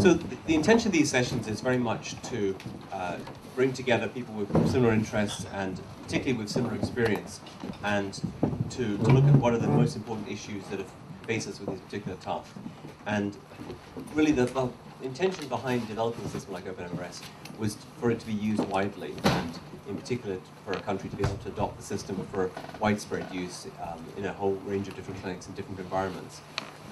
So the intention of these sessions is very much to bring together people with similar interests and particularly with similar experience, and to look at what are the most important issues that have faced us with this particular task. And really the intention behind developing a system like OpenMRS was for it to be used widely, and in particular for a country to be able to adopt the system for widespread use in a whole range of different clinics in different environments.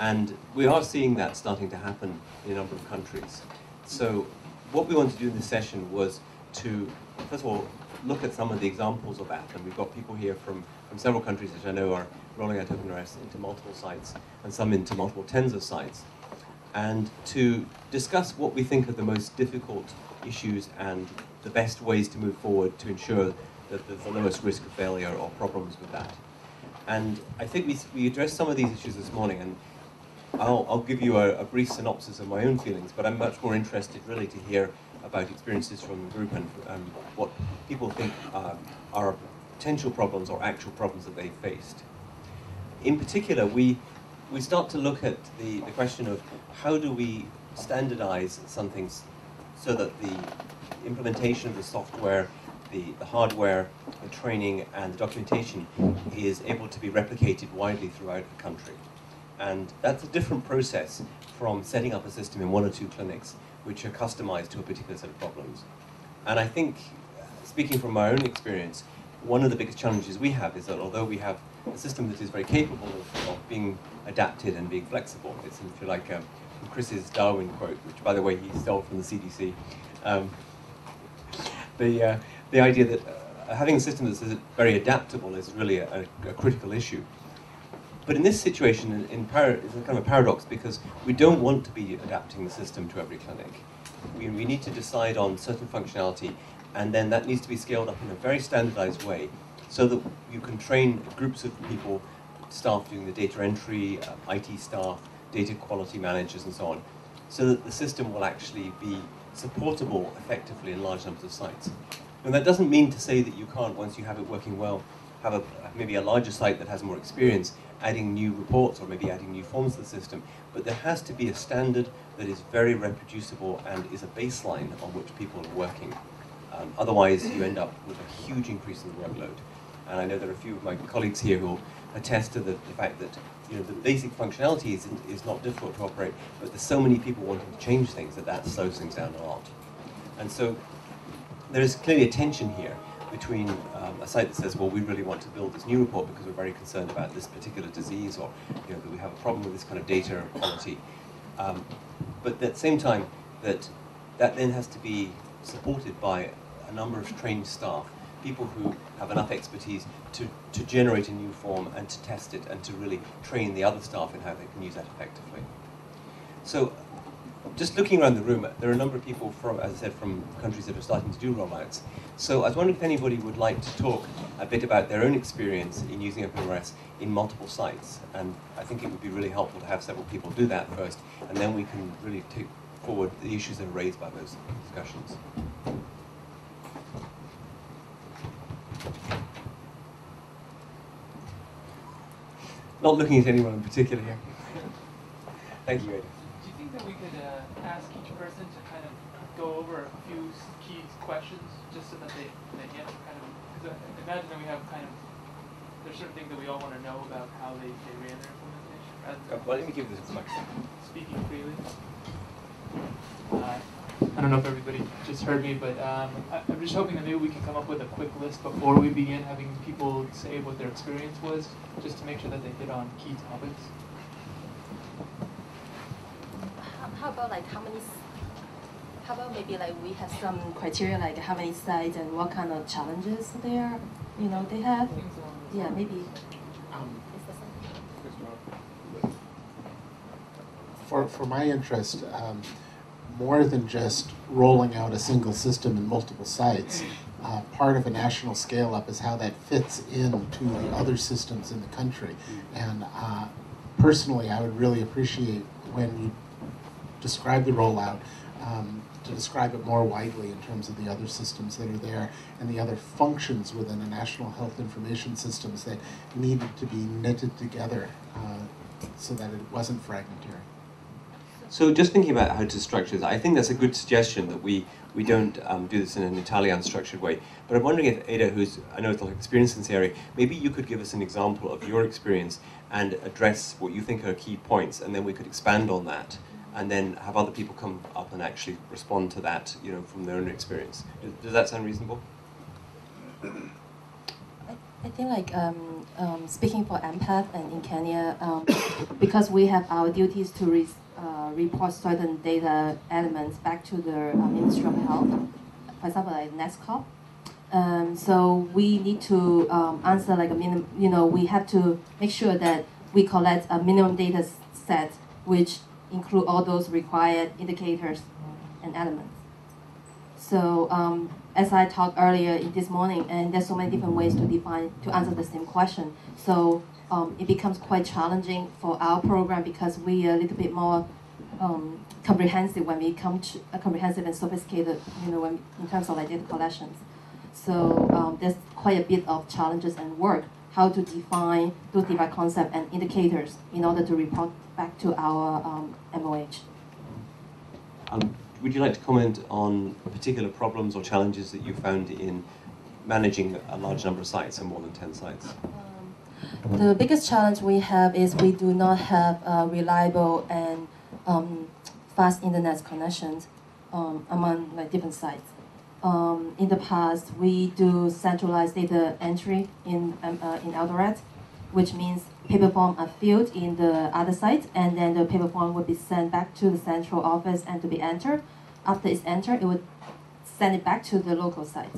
And we are seeing that starting to happen in a number of countries. So what we wanted to do in this session was to, first of all, look at some of the examples of that. And we've got people here from several countries that I know are rolling out OpenMRS into multiple sites, and some into multiple tens of sites. And to discuss what we think are the most difficult issues and the best ways to move forward to ensure that there's the lowest risk of failure or problems with that. And I think we addressed some of these issues this morning, and I'll give you a brief synopsis of my own feelings, but I'm much more interested really to hear about experiences from the group and what people think are potential problems or actual problems that they've faced. In particular, we start to look at the question of how do we standardize something so that the implementation of the software, the hardware, the training, and the documentation is able to be replicated widely throughout the country. And that's a different process from setting up a system in one or two clinics which are customized to a particular set of problems. And I think, speaking from my own experience, one of the biggest challenges we have is that although we have a system that is very capable of being adapted and being flexible, it's, if you like, Chris's Darwin quote, which, by the way, he stole from the CDC. The idea that having a system that's very adaptable is really a critical issue. But in this situation, it's a kind of a paradox, because we don't want to be adapting the system to every clinic. We need to decide on certain functionality, and then that needs to be scaled up in a very standardized way, so that you can train groups of people, staff doing the data entry, IT staff, data quality managers, and so on, so that the system will actually be supportable effectively in large numbers of sites. And that doesn't mean to say that you can't, once you have it working well, have maybe a larger site that has more experience, adding new reports or maybe adding new forms to the system. But there has to be a standard that is very reproducible and is a baseline on which people are working. Otherwise, you end up with a huge increase in the workload. And I know there are a few of my colleagues here who will attest to the fact that the basic functionality is not difficult to operate, but there's so many people wanting to change things that slows things down a lot. And so there is clearly a tension here between a site that says, well, we really want to build this new report because we're very concerned about this particular disease, or that we have a problem with this kind of data quality. But at the same time, that then has to be supported by a number of trained staff, people who have enough expertise to generate a new form and to test it and to really train the other staff in how they can use that effectively. So just looking around the room, there are a number of people from, as I said, from countries that are starting to do rollouts. So I was wondering if anybody would like to talk a bit about their own experience in using OpenMRS in multiple sites. And I think it would be really helpful to have several people do that first, and then we can really take forward the issues that are raised by those discussions. Not looking at anyone in particular here. Thank you, Ada. Do you think that we could ask each person to kind of go over a few key questions, just so that they answer kind of, because I imagine that we have kind of, there's certain things that we all want to know about how they ran their implementation. Well, let me give this a mic. Speaking freely. I don't know if everybody just heard me, but I'm just hoping that maybe we can come up with a quick list before we begin having people say what their experience was, just to make sure that they hit on key topics. How about like how about maybe like we have some criteria, like how many sites and what kind of challenges they have? Yeah, maybe. For my interest, more than just rolling out a single system in multiple sites, part of a national scale-up is how that fits into the other systems in the country. And personally, I would really appreciate when you describe the rollout, to describe it more widely in terms of the other systems that are there and the other functions within a national health information systems that needed to be knitted together so that it wasn't fragmentary. So So just thinking about how to structure this, I think that's a good suggestion that we don't do this in an entirely unstructured way. But I'm wondering if Ada, who's, I know, it's like experienced in this area, maybe you could give us an example of your experience and address what you think are key points, and then we could expand on that, and then have other people come up and actually respond to that, you know, from their own experience. Does that sound reasonable? I think like speaking for empath and in Kenya, because we have our duties to report certain data elements back to the Ministry of Health, for example, like NESCOP. So we need to answer like a minimum, you know, we have to make sure that we collect a minimum data set which include all those required indicators and elements. So as I talked earlier in this morning, and there's so many different ways to answer the same question. So it becomes quite challenging for our program because we are a little bit more comprehensive when we come to comprehensive and sophisticated, you know, in terms of like data collections. So there's quite a bit of challenges and work how to define those defined concepts and indicators in order to report back to our MOH. Would you like to comment on particular problems or challenges that you found in managing a large number of sites, and more than 10 sites? The biggest challenge we have is we do not have reliable and fast internet connections among like different sites. In the past, we do centralized data entry in Eldoret, which means paper forms are filled in the other site, and then the paper form would be sent back to the central office and to be entered. After it's entered, it would send it back to the local site.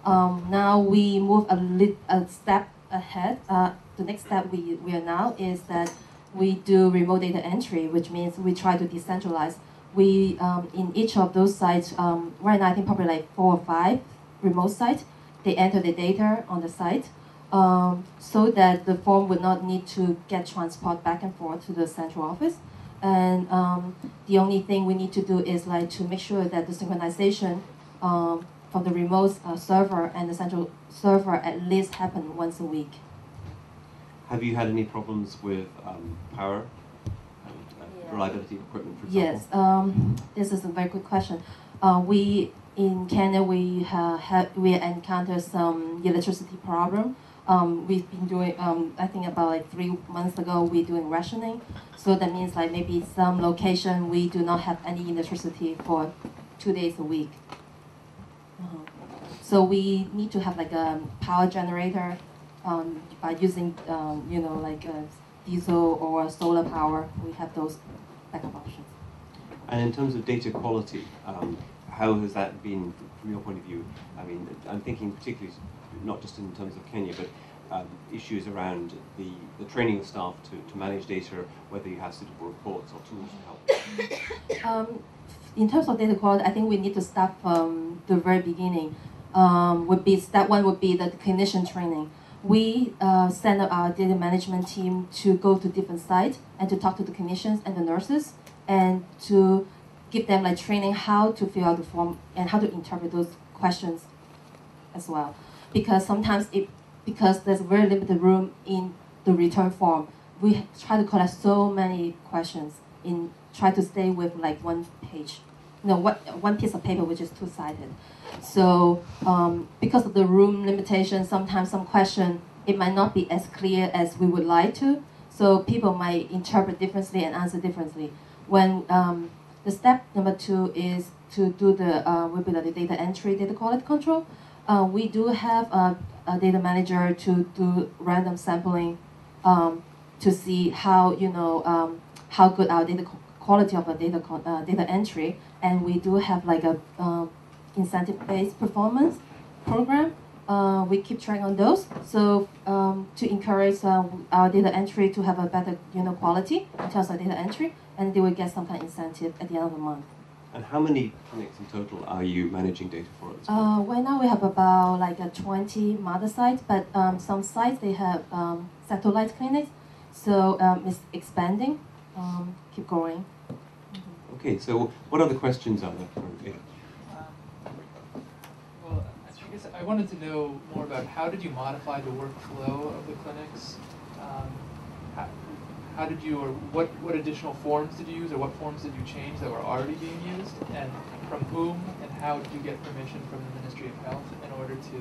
Now we move a step ahead. The next step we are now is that we do remote data entry, which means we try to decentralize. We in each of those sites, right now I think probably like 4 or 5 remote sites, they enter the data on the site. So that the form would not need to get transported back and forth to the central office. And the only thing we need to do is like to make sure that the synchronization from the remote server and the central server at least happen once a week. Have you had any problems with power and reliability of equipment, for example? Yes, this is a very good question. We in Kenya we encountered some electricity problem. We've been doing, I think about like 3 months ago, we're doing rationing. So that means like maybe some location we do not have any electricity for 2 days a week. So we need to have like a power generator by using, you know, like diesel or solar power. We have those backup options. And in terms of data quality, how has that been from your point of view? I mean, I'm thinking particularly not just in terms of Kenya, but issues around the training of staff to manage data, whether you have suitable reports or tools to help. In terms of data quality, I think we need to start from the very beginning. Step one would be the clinician training. We send out our data management team to go to different sites and to talk to the clinicians and the nurses and to give them like training how to fill out the form and how to interpret those questions as well. Because sometimes because there's very limited room in the return form, we try to collect so many questions try to stay with like one page, one piece of paper which is two-sided. So because of the room limitation, sometimes some question, it might not be as clear as we would like to. So people might interpret differently and answer differently. When the step number 2 is to do the data entry, data quality control. We do have a data manager to do random sampling to see how how good our data quality of our data entry, and we do have like a incentive-based performance program. We keep track on those, so to encourage our data entry to have a better quality in terms of data entry, and they will get some kind of incentive at the end of the month. And how many clinics in total are you managing data for? Right now we have about like 20 mother sites, but some sites they have satellite clinics, so it's expanding, keep growing. Okay, so what other questions are there for Ada? Well, I guess I wanted to know more about how did you modify the workflow of the clinics? how did you, or what additional forms did you use, or what forms did you change that were already being used, and from whom, and how did you get permission from the Ministry of Health in order to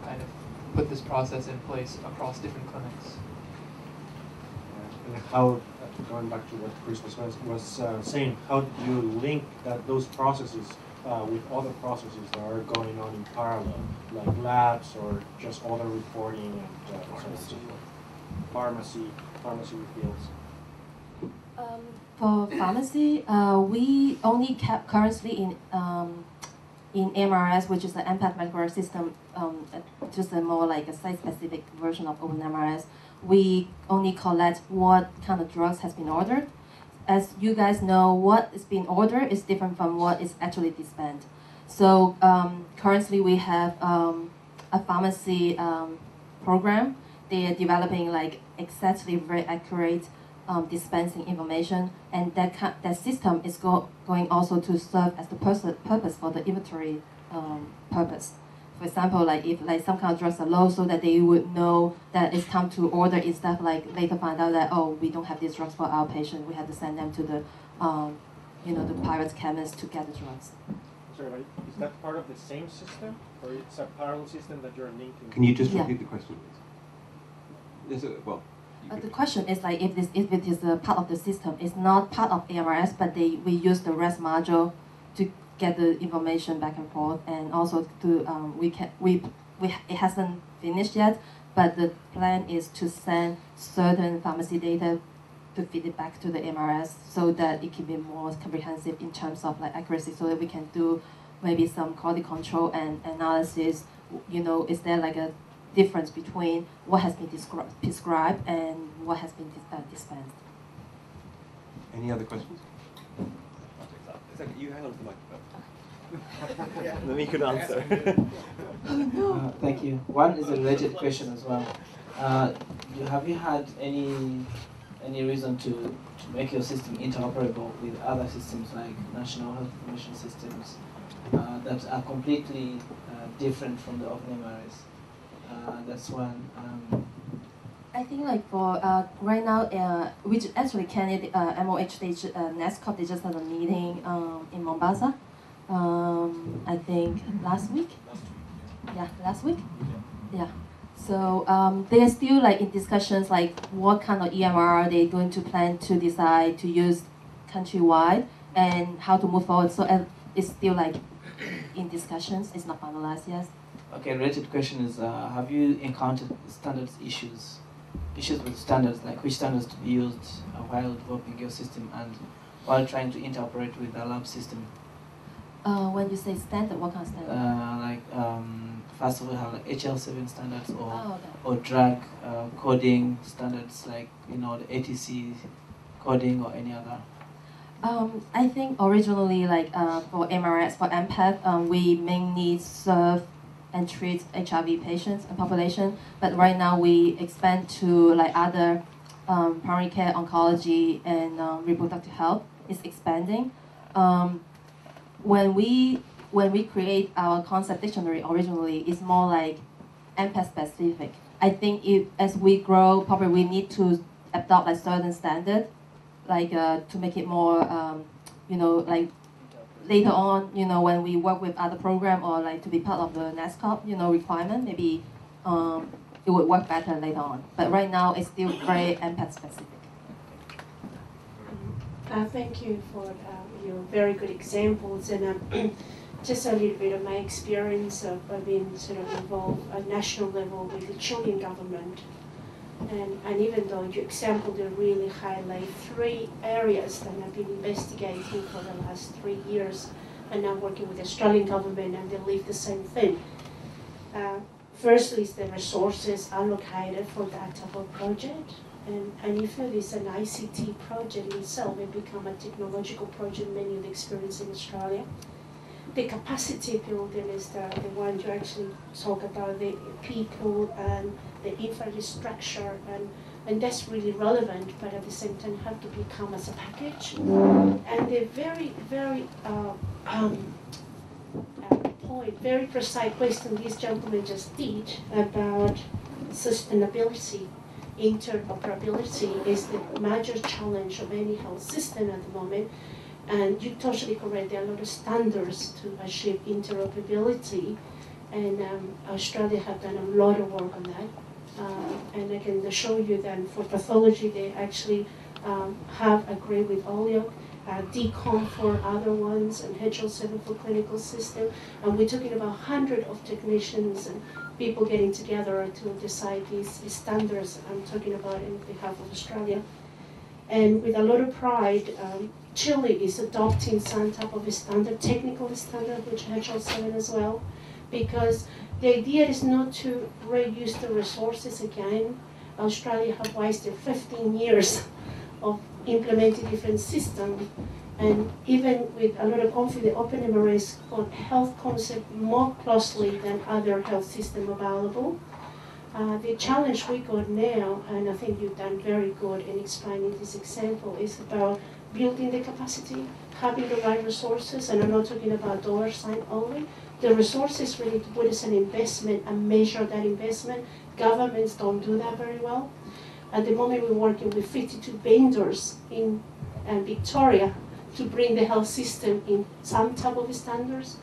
kind of put this process in place across different clinics? And how, going back to what Chris was saying, how did you link those processes with other processes that are going on in parallel, like labs or just other reporting and so on and so forth? Pharmacy fields. For pharmacy, we only kept currently in MRS, which is the empath medical system, just a more like a site-specific version of OpenMRS. We only collect what kind of drugs has been ordered. As you guys know, what is being ordered is different from what is actually dispensed. So currently we have a pharmacy program. They are developing like exactly very accurate dispensing information, and that system is going also to serve as the purpose for the inventory purpose. For example, like if like some kind of drugs are low, so that they would know that it's time to order instead of like later find out that, oh, we don't have these drugs for our patient. We have to send them to the the private chemist to get the drugs. Sorry, is that part of the same system, or it's a parallel system that you're linking? Can you just repeat the question, please? Well. The question is like if it is a part of the system, it's not part of AMRS, but we use the REST module to get the information back and forth, and also to it hasn't finished yet, but the plan is to send certain pharmacy data to feed it back to the MRS so that it can be more comprehensive in terms of like accuracy, so that we can do maybe some quality control and analysis. Is there like a difference between what has been prescribed and what has been dispensed? Any other questions? You hang on to the microphone. Then we could answer. Thank you. One is a related question as well. Have you had any reason to make your system interoperable with other systems like national health information systems that are completely different from the OpenMRS? That's one. I think like for right now, which actually Canada, MOH, NESCOP, they just had a meeting in Mombasa. I think last week. Yeah, last week. Yeah. So they are still like in discussions like what kind of EMR are they going to plan to decide to use countrywide and how to move forward. So it's still like in discussions. It's not finalized yet. Okay, related question is, have you encountered standards issues with standards, like which standards to be used while developing your system and while trying to interoperate with the lab system? When you say standard, what kind of standard? First of all, have like HL7 standards or drug coding standards, like the ATC coding or any other. I think originally, like for MRS, for empath, we mainly serve and treat HIV patients and population, but right now we expand to like other primary care, oncology, and reproductive health. It's expanding. When we create our concept dictionary originally, it's more like empath specific. I think as we grow, probably we need to adopt like certain standard, like to make it more, like later on, when we work with other program or like to be part of the NESCOP, requirement, maybe it would work better later on. But right now, it's still very empath specific. Thank you for your very good examples, and just a little bit of my experience of being sort of involved at national level with the Chilean government. And even though your example did really highlight 3 areas that I've been investigating for the last 3 years, and now working with the Australian government, and they leave the same thing. Firstly is the resources allocated for that type of project. And if it is an ICT project itself, it becomes a technological project, many of the experience in Australia. The capacity building is the one you actually talk about, the people and the infrastructure, and that's really relevant, but at the same time have to become as a package. And the very, very very precise question this gentleman just did about sustainability. interoperability is the major challenge of any health system at the moment. And you're totally correct, there are a lot of standards to achieve interoperability, and Australia have done a lot of work on that. And I can show you that for pathology, they actually have agreed with OLIOC, DCOM for other ones, and HL7 for clinical system. And we're talking about hundreds of technicians and people getting together to decide these standards I'm talking about in behalf of Australia. And with a lot of pride, Chile is adopting some type of a standard, technical standard, which HL7 as well, because the idea is not to reuse the resources again. Australia have wasted 15 years of implementing different systems, and even with a lot of confidence, OpenMRS got health concept more closely than other health systems available. The challenge we got now, and I think you've done very good in explaining this example, is about building the capacity, having the right resources, and I'm not talking about dollar sign only. The resources we need to put as an investment and measure that investment. Governments don't do that very well. At the moment, we're working with 52 vendors in Victoria to bring the health system in some type of standards.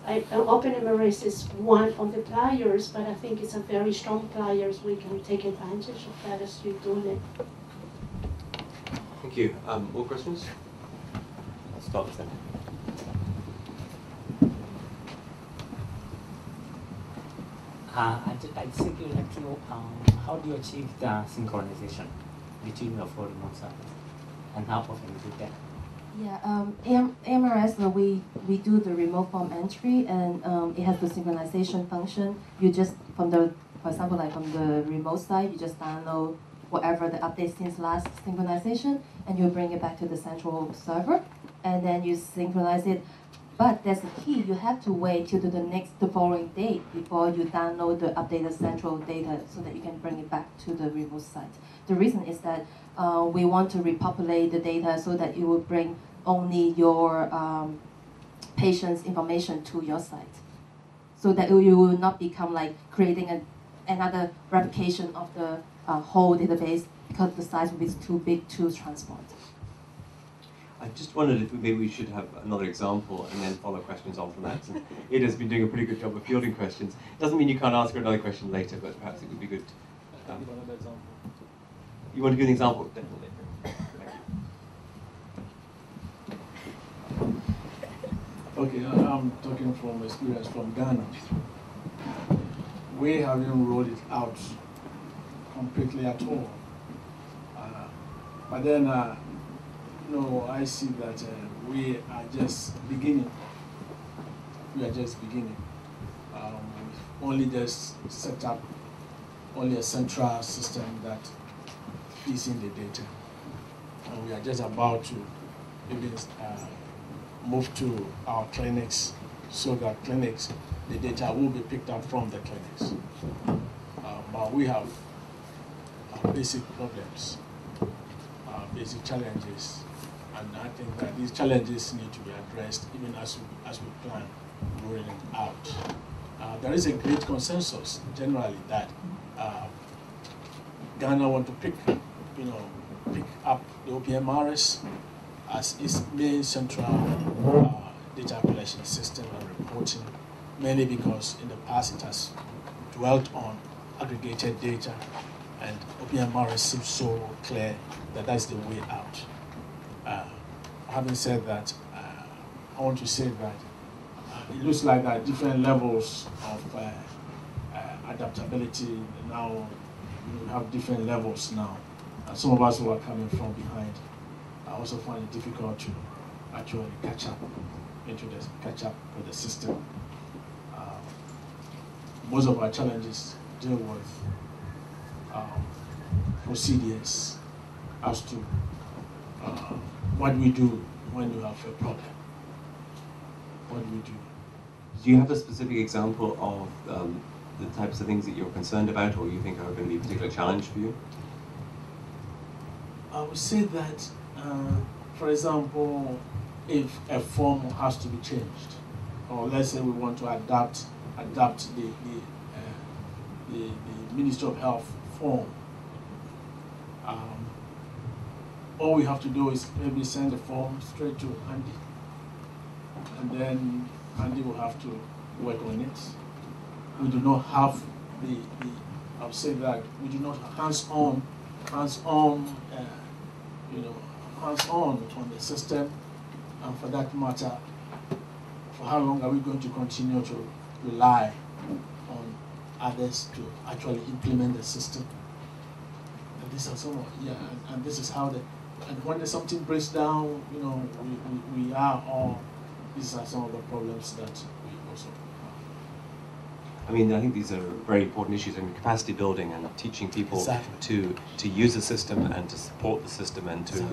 OpenMRS is one of the players, but I think it's a very strong players. We can take advantage of that as you're doing it. Thank you. More questions? I'll start with them. I think you'd like to know how do you achieve the synchronization between the four remote servers, and how often you do that? Yeah, AMRS, we do the remote form entry, and it has the synchronization function. You just, for example, like from the remote side, you just download whatever the update since last synchronization, and you bring it back to the central server, and then you synchronize it. But there's a key, you have to wait till the following date before you download the updated central data so that you can bring it back to the remote site. The reason is that we want to repopulate the data so that it will bring only your patient's information to your site. So that you will not become like creating another replication of the whole database, because the size will be too big to transport. I just wondered if maybe we should have another example and then follow questions on from that. And Ida has been doing a pretty good job of fielding questions. Doesn't mean you can't ask her another question later, but perhaps it would be good. Another example. You want to give an example? Definitely. Okay, I'm talking from experience from Ghana. We haven't rolled it out completely at all. But then, no, I see that we are just beginning. We are just beginning. We've only just set up only a central system that feeds in the data. And we are just about to even move to our clinics, so that clinics, the data will be picked up from the clinics. But we have basic problems, basic challenges, and I think that these challenges need to be addressed even as we plan rolling out. There is a great consensus generally that Ghana want to pick up the OpenMRS as its main central data collection system and reporting, mainly because in the past it has dwelt on aggregated data, and OpenMRS seems so clear that that's the way out. Having said that, I want to say that it looks like there are different levels of adaptability now. We have different levels now. Some of us who are coming from behind I also find it difficult to actually catch up with the system. Most of our challenges deal with procedures as to what we do when you have a problem. What do we do? Do you have a specific example of the types of things that you're concerned about or you think are going to be a particular challenge for you? I would say that, for example, if a form has to be changed, or let's say we want to adapt the Ministry of Health form All we have to do is maybe send the form straight to Andy, and then Andy will have to work on it. We do not have I would say that we do not have hands-on, hands-on on the system, and for that matter, for how long are we going to continue to rely on others to actually implement the system? And this is some, and this is how and when something breaks down, we are all. These are some of the problems that we also have. I mean, I think these are very important issues in capacity building and teaching people Exactly. to use the system and to support the system and to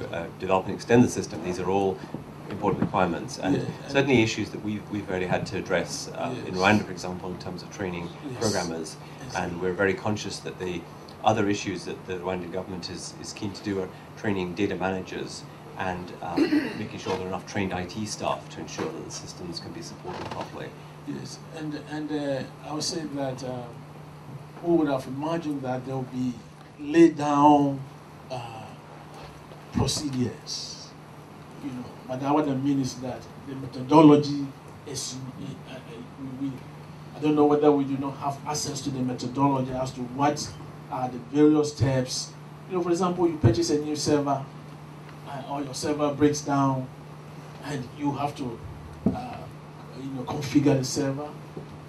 develop and extend the system. These are all important requirements, and certainly issues that we've already had to address in Rwanda, for example, in terms of training programmers. And we're very conscious that the other issues that the Rwandan government is keen to do are training data managers and making sure there are enough trained IT staff to ensure that the systems can be supported properly. Yes, and I would say that we would have imagined that there will be laid down procedures, But what I mean is that the methodology is, I don't know whether we do not have access to the methodology as to what are the various steps. For example, you purchase a new server, or your server breaks down, and you have to configure the server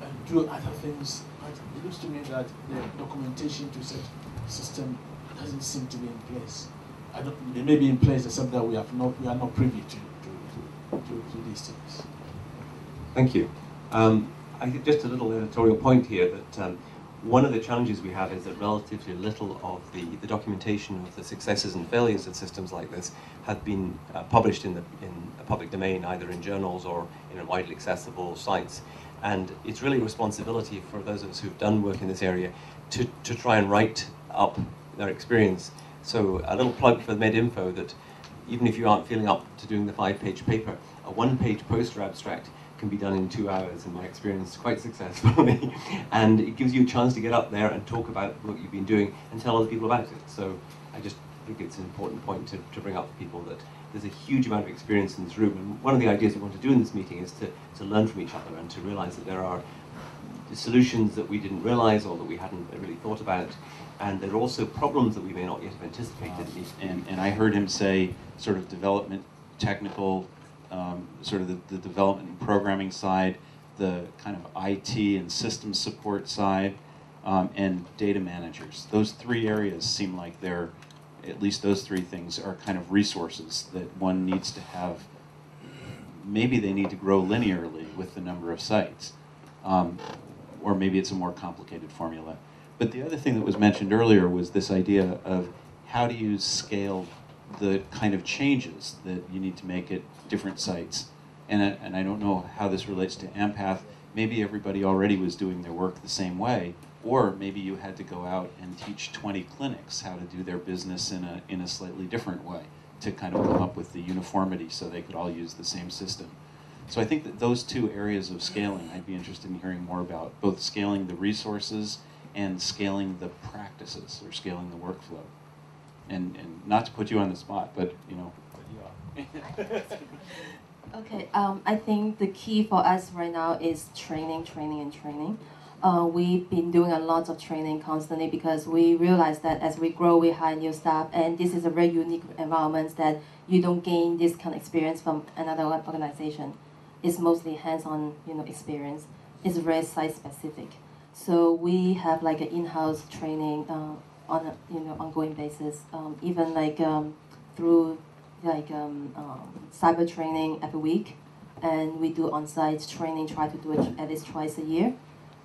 and do other things. But it looks to me that the documentation to such system doesn't seem to be in place. They may be in place, except that we are not privy to these things. Thank you. I think just a little editorial point here that one of the challenges we have is that relatively little of the documentation of the successes and failures of systems like this have been published in the public domain, either in journals or in widely accessible sites. And it's really a responsibility for those of us who've done work in this area to try and write up their experience. So a little plug for the MedInfo that even if you aren't feeling up to doing the 5-page paper, a 1-page poster abstract can be done in 2 hours, in my experience, quite successfully. And it gives you a chance to get up there and talk about what you've been doing and tell other people about it. So I just think it's an important point to bring up to people that there's a huge amount of experience in this room. And one of the ideas we want to do in this meeting is to learn from each other and to realize that there are solutions that we didn't realize or that we hadn't really thought about. And there are also problems that we may not yet have anticipated. And I heard him say sort of development, technical, sort of the development and programming side, the kind of IT and system support side, and data managers. Those 3 areas seem like they're, at least those 3 things are kind of resources that one needs to have. Maybe they need to grow linearly with the number of sites, or maybe it's a more complicated formula. But the other thing that was mentioned earlier was this idea of how do you scale the kind of changes that you need to make at different sites. And I don't know how this relates to Empath. Maybe everybody already was doing their work the same way, or maybe you had to go out and teach 20 clinics how to do their business in a slightly different way to kind of come up with the uniformity so they could all use the same system. So I think that those 2 areas of scaling, I'd be interested in hearing more about, both scaling the resources and scaling the practices, or scaling the workflow. And not to put you on the spot, but Okay, I think the key for us right now is training. We've been doing a lot of training constantly because we realize that as we grow, we hire new staff, and this is a very unique environment that you don't gain this kind of experience from another organization. It's mostly hands-on, experience. It's very site-specific. So we have like an in-house training on a ongoing basis, even like through like cyber training every week, and we do on-site training. Try to do it at least twice a year,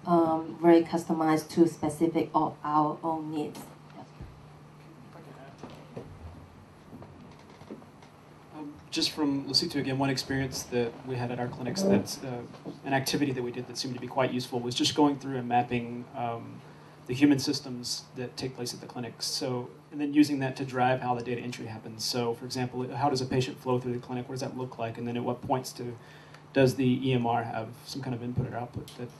very customized to specific of our own needs. Just from Lucitu again, one experience that we had at our clinics that's an activity that we did that seemed to be quite useful was just going through and mapping the human systems that take place at the clinics. So, and then using that to drive how the data entry happens. So, for example, how does a patient flow through the clinic? What does that look like? And then at what points does the EMR have some kind of input or output? That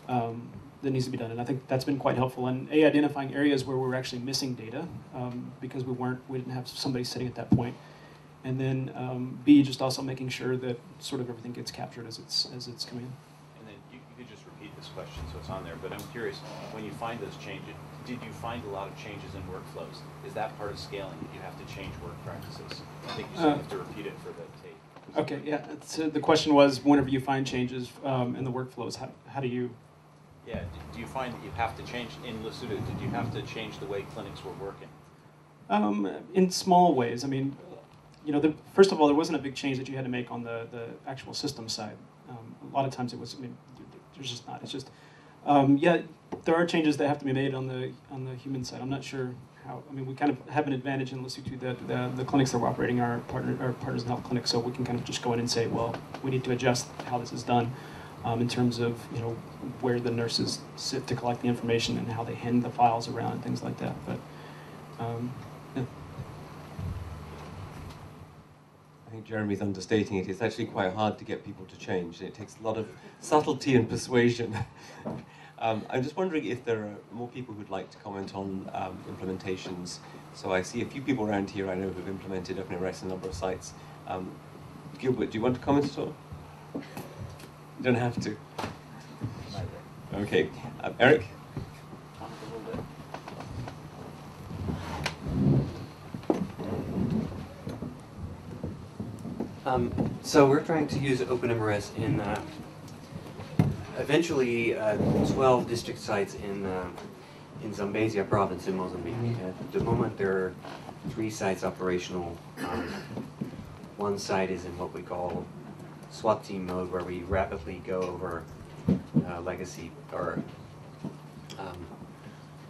that needs to be done, and I think that's been quite helpful. And A, identifying areas where we're actually missing data because we didn't have somebody sitting at that point, and then B, just also making sure that sort of everything gets captured as it's coming in. And then you could just repeat this question so it's on there, but I'm curious, when you find those changes, did you find a lot of changes in workflows? Is that part of scaling, that you have to change work practices? I think you still have to repeat it for the tape. Okay, yeah, so the question was, whenever you find changes in the workflows, how do you... Yeah, do you find that you have to change, in Lesotho, did you have to change the way clinics were working? In small ways. I mean, you know, first of all, there wasn't a big change that you had to make on the actual system side. A lot of times it was, I mean, there's just not. It's just, yeah, there are changes that have to be made on the human side. I'm not sure how. I mean, we kind of have an advantage in Lesotho that the clinics that we're operating are partners in health clinics, so we can kind of just go in and say, well, we need to adjust how this is done. In terms of, you know, where the nurses sit to collect the information and how they hand the files around and things like that. But yeah. I think Jeremy's understating it. It's actually quite hard to get people to change. It takes a lot of subtlety and persuasion. I'm just wondering if there are more people who'd like to comment on implementations. So I see a few people around here I know who've implemented OpenMRS in a number of sites. Gilbert, do you want to comment at all? You don't have to. Okay. Eric? So we're trying to use OpenMRS in eventually 12 district sites in Zambezia province in Mozambique. At the moment there are 3 sites operational. One site is in what we call SWAT team mode, where we rapidly go over legacy or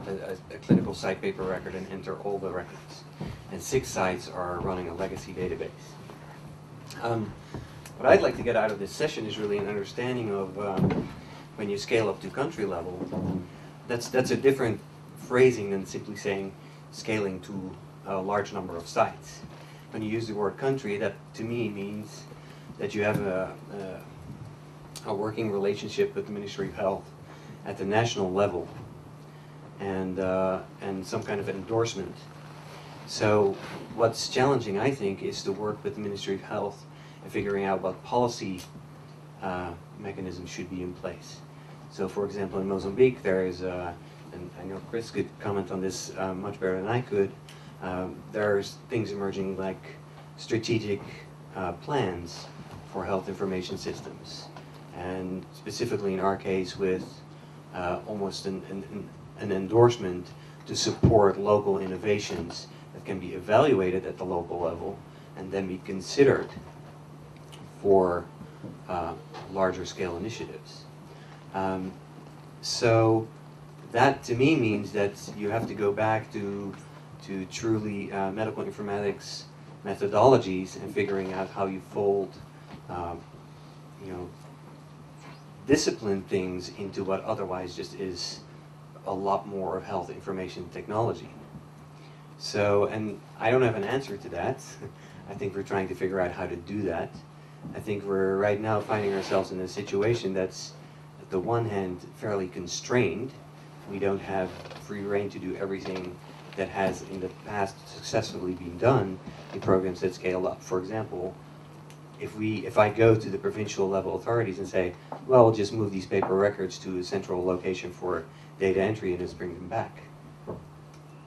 a clinical site paper record and enter all the records. And 6 sites are running a legacy database. What I'd like to get out of this session is really an understanding of when you scale up to country level, that's a different phrasing than simply saying scaling to a large number of sites. When you use the word country, that to me means that you have a working relationship with the Ministry of Health at the national level and some kind of endorsement. So what's challenging, I think, is to work with the Ministry of Health and figuring out what policy mechanisms should be in place. So for example, in Mozambique, there is, and I know Chris could comment on this much better than I could, there's things emerging like strategic plans for health information systems. And specifically in our case with almost an endorsement to support local innovations that can be evaluated at the local level and then be considered for larger scale initiatives. So that to me means that you have to go back to truly medical informatics methodologies and figuring out how you fold discipline things into what otherwise just is a lot more of health information technology. So, and I don't have an answer to that. I think we're trying to figure out how to do that. I think we're right now finding ourselves in a situation that's, at the one hand, fairly constrained. We don't have free rein to do everything that has in the past successfully been done in programs that scale up. For example, if I go to the provincial level authorities and say, well, we'll just move these paper records to a central location for data entry and just bring them back,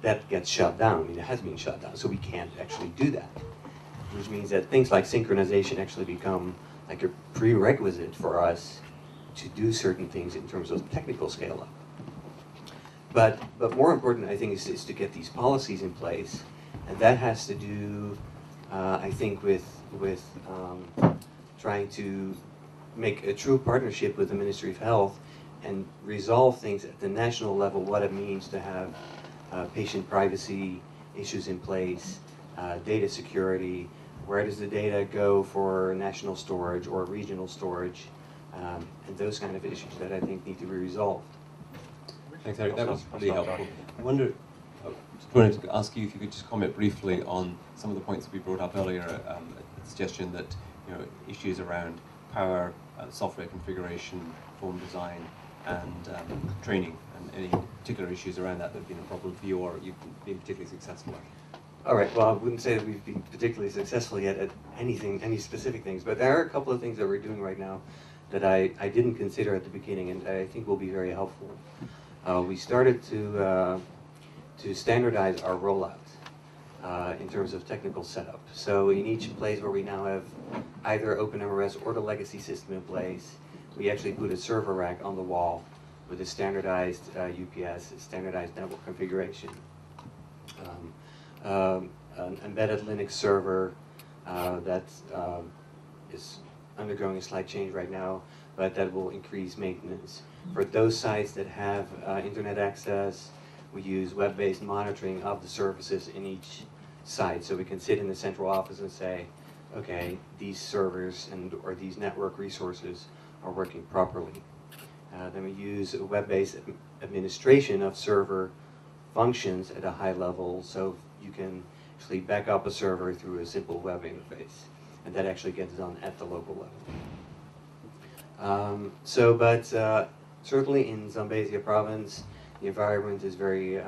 that gets shut down. I mean, it has been shut down, so we can't actually do that. Which means that things like synchronization actually become like a prerequisite for us to do certain things in terms of technical scale up. But more important, I think, is to get these policies in place, and that has to do, I think, with trying to make a true partnership with the Ministry of Health and resolve things at the national level, what it means to have patient privacy issues in place, data security, where does the data go for national storage or regional storage, and those kind of issues that I think need to be resolved. Thanks, Eric. That was really helpful. I wonder, just wanted to ask you if you could just comment briefly on some of the points that we brought up earlier. A suggestion that issues around power, software configuration, form design, and training, and any particular issues around that have been a problem for you, or you've been particularly successful at? All right, well, I wouldn't say that we've been particularly successful yet at any specific things, but there are a couple of things that we're doing right now that I didn't consider at the beginning, and I think will be very helpful. We started to standardize our rollout in terms of technical setup. So in each place where we now have either OpenMRS or the legacy system in place, we actually put a server rack on the wall with a standardized UPS, a standardized network configuration. An embedded Linux server that is undergoing a slight change right now, but that will increase maintenance. For those sites that have internet access, we use web-based monitoring of the services in each site. So we can sit in the central office and say, okay, these servers or these network resources are working properly. Then we use a web-based administration of server functions at a high level, so you can actually back up a server through a simple web interface, and that actually gets done at the local level. Certainly in Zambezia province, the environment is very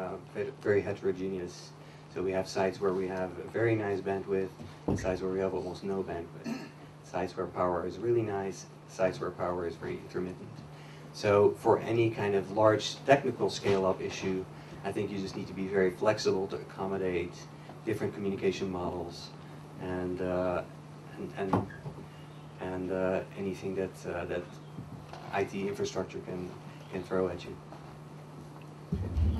heterogeneous. So we have sites where we have a very nice bandwidth, and sites where we have almost no bandwidth. Sites where power is really nice, sites where power is very intermittent. So for any kind of large technical scale-up issue, I think you just need to be very flexible to accommodate different communication models and anything that IT infrastructure can throw at you.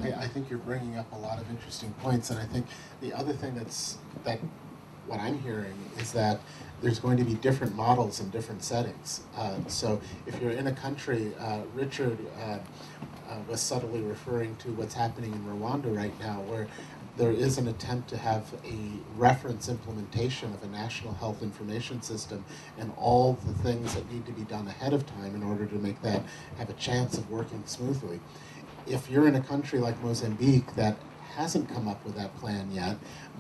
I think you're bringing up a lot of interesting points, and I think the other thing that what I'm hearing is that there's going to be different models in different settings. So if you're in a country, Richard was subtly referring to what's happening in Rwanda right now, where there is an attempt to have a reference implementation of a national health information system and all the things that need to be done ahead of time in order to make that have a chance of working smoothly. If you're in a country like Mozambique that hasn't come up with that plan yet,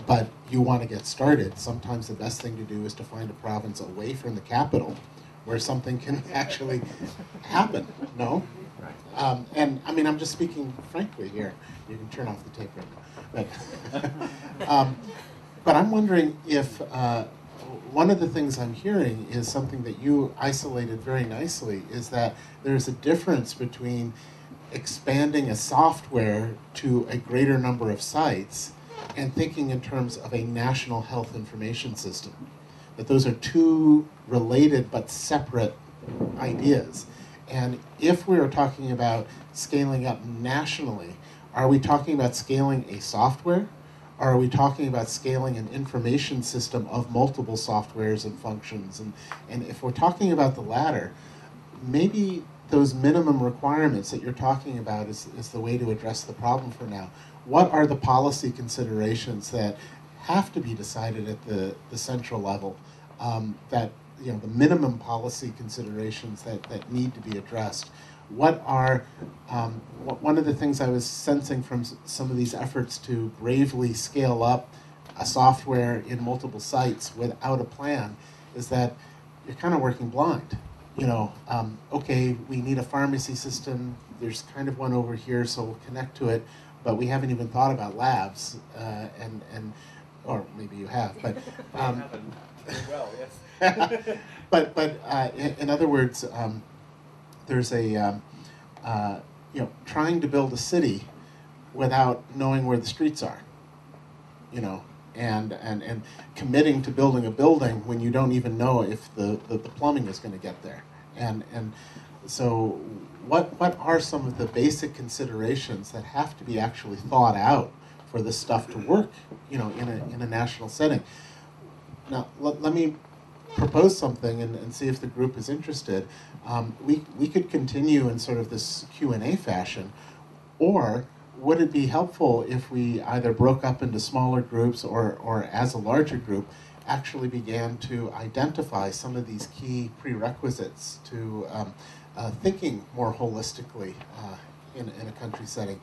but you want to get started, sometimes the best thing to do is to find a province away from the capital where something can actually happen, no? And I mean, I'm just speaking frankly here. You can turn off the tape right now. But I'm wondering if one of the things I'm hearing is something that you isolated very nicely, is that there's a difference between expanding a software to a greater number of sites and thinking in terms of a national health information system. That those are two related but separate ideas. And if we are talking about scaling up nationally, are we talking about scaling a software? Or are we talking about scaling an information system of multiple softwares and functions? And if we're talking about the latter, maybe those minimum requirements that you're talking about is the way to address the problem for now. What are the policy considerations that have to be decided at the central level, that, you know, the minimum policy considerations that need to be addressed? What are, one of the things I was sensing from some of these efforts to bravely scale up a software in multiple sites without a plan is that you're kind of working blind. You know, okay, we need a pharmacy system, there's kind of one over here, so we'll connect to it, but we haven't even thought about labs, or maybe you have, but well, yes. but in other words, there's a you know, trying to build a city without knowing where the streets are, you know, and committing to building a building when you don't even know if the plumbing is going to get there, and so what are some of the basic considerations that have to be actually thought out for this stuff to work, you know, in a national setting? Now let me propose something and see if the group is interested. We could continue in sort of this Q&A fashion, or would it be helpful if we either broke up into smaller groups or as a larger group actually began to identify some of these key prerequisites to thinking more holistically in a country setting?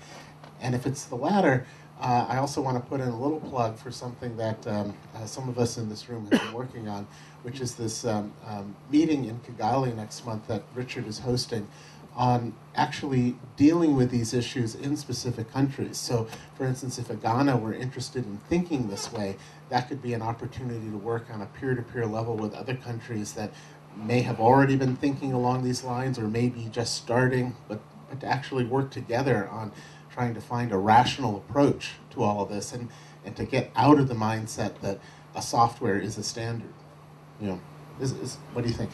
And if it's the latter, I also want to put in a little plug for something that some of us in this room have been working on, which is this meeting in Kigali next month that Richard is hosting on actually dealing with these issues in specific countries. So, for instance, if Ghana were interested in thinking this way, that could be an opportunity to work on a peer-to-peer level with other countries that may have already been thinking along these lines or maybe just starting, but to actually work together on trying to find a rational approach to all of this and to get out of the mindset that a software is a standard. You know, what do you think?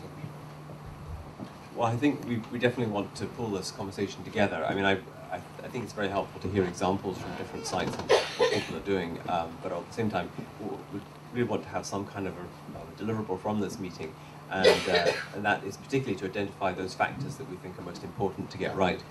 Well, I think we definitely want to pull this conversation together. I mean, I think it's very helpful to hear examples from different sites and what people are doing, but at the same time, we really want to have some kind of a deliverable from this meeting, and that is particularly to identify those factors that we think are most important to get right.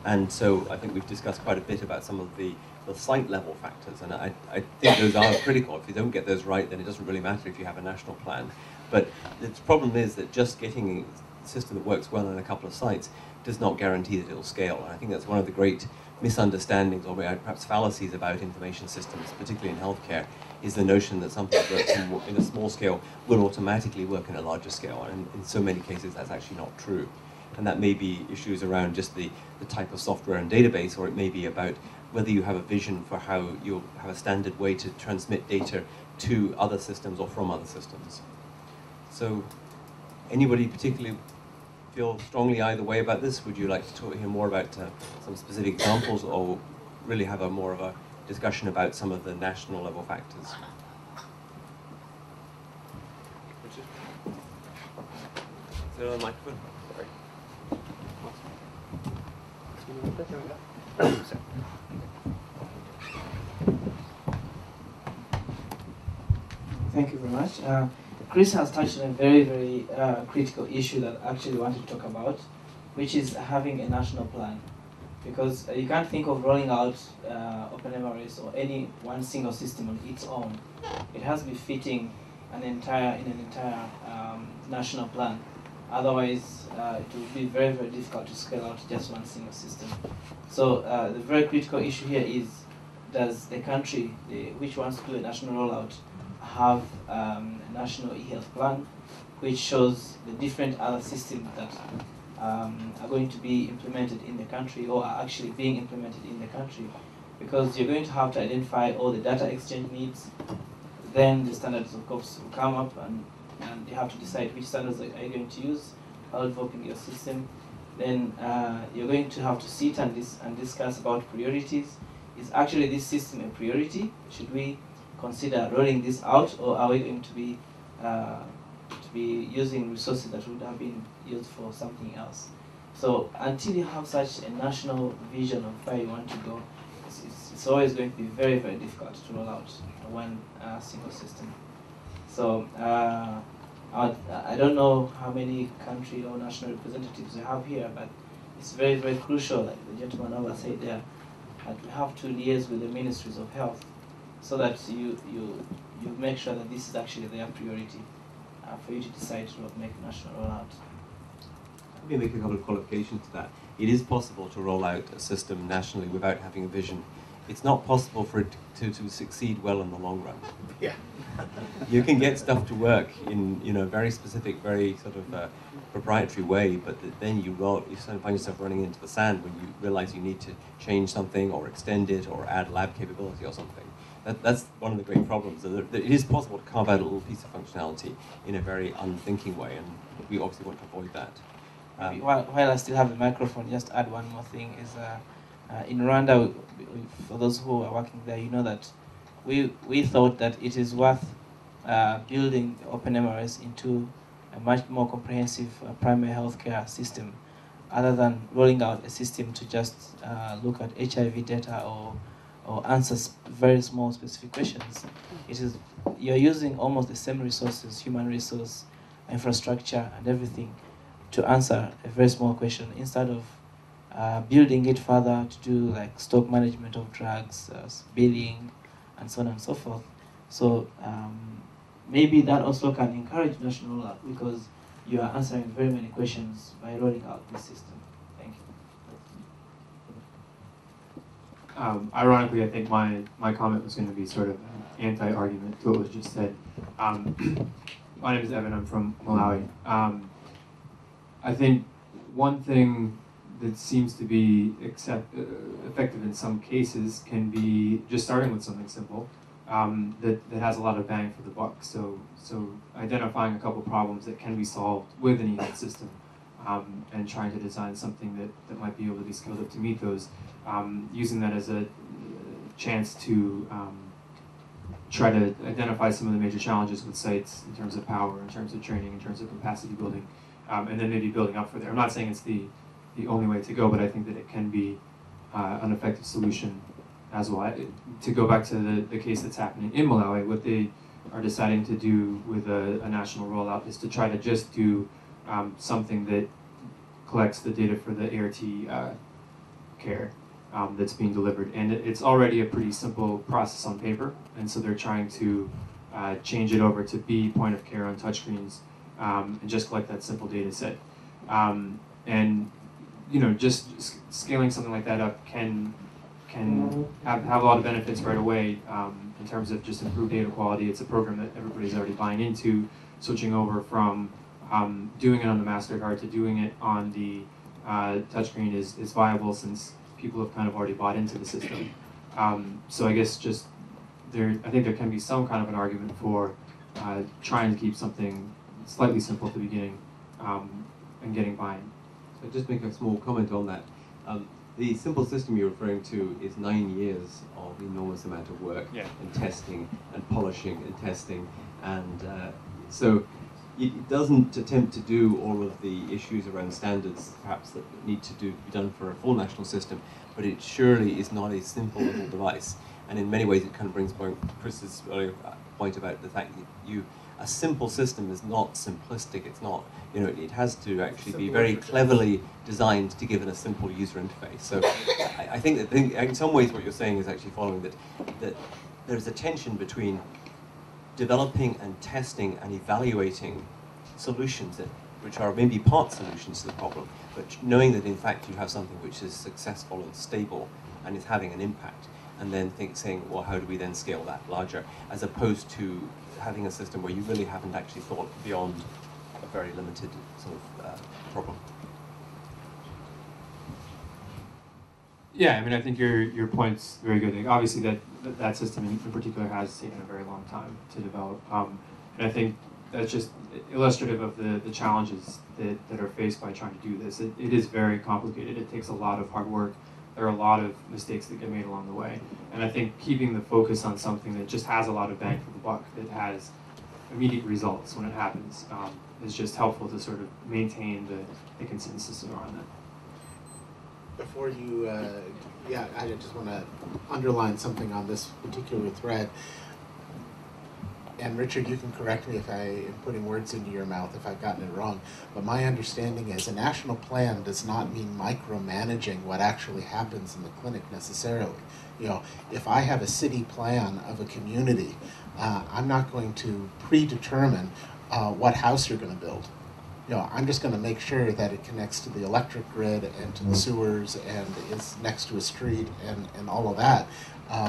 And so I think we've discussed quite a bit about some of the site-level factors, and I think those are critical. If you don't get those right, then it doesn't really matter if you have a national plan. But the problem is that just getting a system that works well in a couple of sites does not guarantee that it'll scale. And I think that's one of the great misunderstandings, or perhaps fallacies, about information systems, particularly in healthcare, is the notion that something that works in a small scale will automatically work in a larger scale. And in so many cases, that's actually not true. And that may be issues around just the type of software and database, or it may be about whether you have a vision for how you'll have a standard way to transmit data to other systems or from other systems. So, anybody particularly feel strongly either way about this? Would you like to hear more about some specific examples, or really have more of a discussion about some of the national level factors? Richard? Is there a microphone? Thank you very much. Chris has touched on a very, very critical issue that I actually wanted to talk about, which is having a national plan. Because you can't think of rolling out OpenMRS or any one single system on its own. It has to be fitting an entire national plan. Otherwise, it will be very, very difficult to scale out just one single system. So the very critical issue here is, does the country which wants to do a national rollout have a national e-health plan which shows the different other systems that are going to be implemented in the country or are actually being implemented in the country? Because you're going to have to identify all the data exchange needs, then the standards of course will come up, and you have to decide which standards are you going to use while developing your system. Then you're going to have to sit and discuss about priorities. Is actually this system a priority? Should we consider rolling this out, or are we going to be using resources that would have been used for something else? So until you have such a national vision of where you want to go, it's always going to be very, very difficult to roll out one single system. So I don't know how many country or national representatives we have here, but it's very, very crucial, like the gentleman over said there, that we have to liaise with the ministries of health so that you make sure that this is actually their priority for you to decide to make a national rollout. Let me make a couple of qualifications to that. It is possible to roll out a system nationally without having a vision. It's not possible for it to succeed well in the long run. Yeah. You can get stuff to work in a very specific, very sort of proprietary way, but then you sort of find yourself running into the sand when you realize you need to change something or extend it or add lab capability or something. That's one of the great problems. It is possible to carve out a little piece of functionality in a very unthinking way, and we obviously want to avoid that. While I still have the microphone, just add one more thing is in Rwanda, for those who are working there, you know that we thought that it is worth building OpenMRS into a much more comprehensive primary healthcare system, other than rolling out a system to just look at HIV data or answer very small specific questions. You're using almost the same resources, human resource, infrastructure, and everything to answer a very small question instead of building it further to do like stock management of drugs, billing, and so on and so forth. So maybe that also can encourage national rollout because you are answering very many questions by rolling out this system. Thank you. Ironically, I think my comment was going to be sort of an anti-argument to what was just said. My name is Evan, I'm from Malawi. I think one thing that seems to be effective in some cases can be just starting with something simple that has a lot of bang for the buck. So identifying a couple problems that can be solved with an e-health system and trying to design something that might be able to be scaled up to meet those, using that as a chance to try to identify some of the major challenges with sites in terms of power, in terms of training, in terms of capacity building, and then maybe building up from there. I'm not saying it's the only way to go, but I think that it can be an effective solution as well. To go back to the case that's happening in Malawi, what they are deciding to do with a national rollout is to try to just do something that collects the data for the ART care that's being delivered. And it's already a pretty simple process on paper, and so they're trying to change it over to be point of care on touchscreens and just collect that simple data set. And just scaling something like that up can have a lot of benefits right away in terms of just improved data quality. It's a program that everybody's already buying into. Switching over from doing it on the MasterCard to doing it on the touchscreen is viable, since people have kind of already bought into the system. So I guess just I think there can be some kind of an argument for trying to keep something slightly simple at the beginning and getting buy-in. So just make a small comment on that. The simple system you're referring to is 9 years of enormous amount of work and testing and polishing and testing, and so it doesn't attempt to do all of the issues around standards perhaps that need to be done for a full national system, but it surely is not a simple little device. And in many ways it kind of brings back Chris's earlier point about the fact that a simple system is not simplistic. It's not, it has to actually be very cleverly designed to give it a simple user interface. So I think that in some ways what you're saying is actually following that there's a tension between developing and testing and evaluating solutions which are maybe part solutions to the problem, but knowing that in fact you have something which is successful and stable and is having an impact, and then saying, well, how do we then scale that larger, as opposed to having a system where you really haven't actually thought beyond a very limited sort of problem. Yeah, I mean, I think your point's very good. Obviously, that system in particular has taken a very long time to develop, and I think that's just illustrative of the challenges that are faced by trying to do this. It is very complicated. It takes a lot of hard work. There are a lot of mistakes that get made along the way, and I think keeping the focus on something that just has a lot of bang for the buck, that has immediate results when it happens, is just helpful to sort of maintain the consensus around that. Before you, I just want to underline something on this particular thread. And Richard, you can correct me if I am putting words into your mouth if I've gotten it wrong, but my understanding is a national plan does not mean micromanaging what actually happens in the clinic necessarily. If I have a city plan of a community, I'm not going to predetermine what house you're going to build. I'm just going to make sure that it connects to the electric grid and to the sewers and is next to a street and all of that. I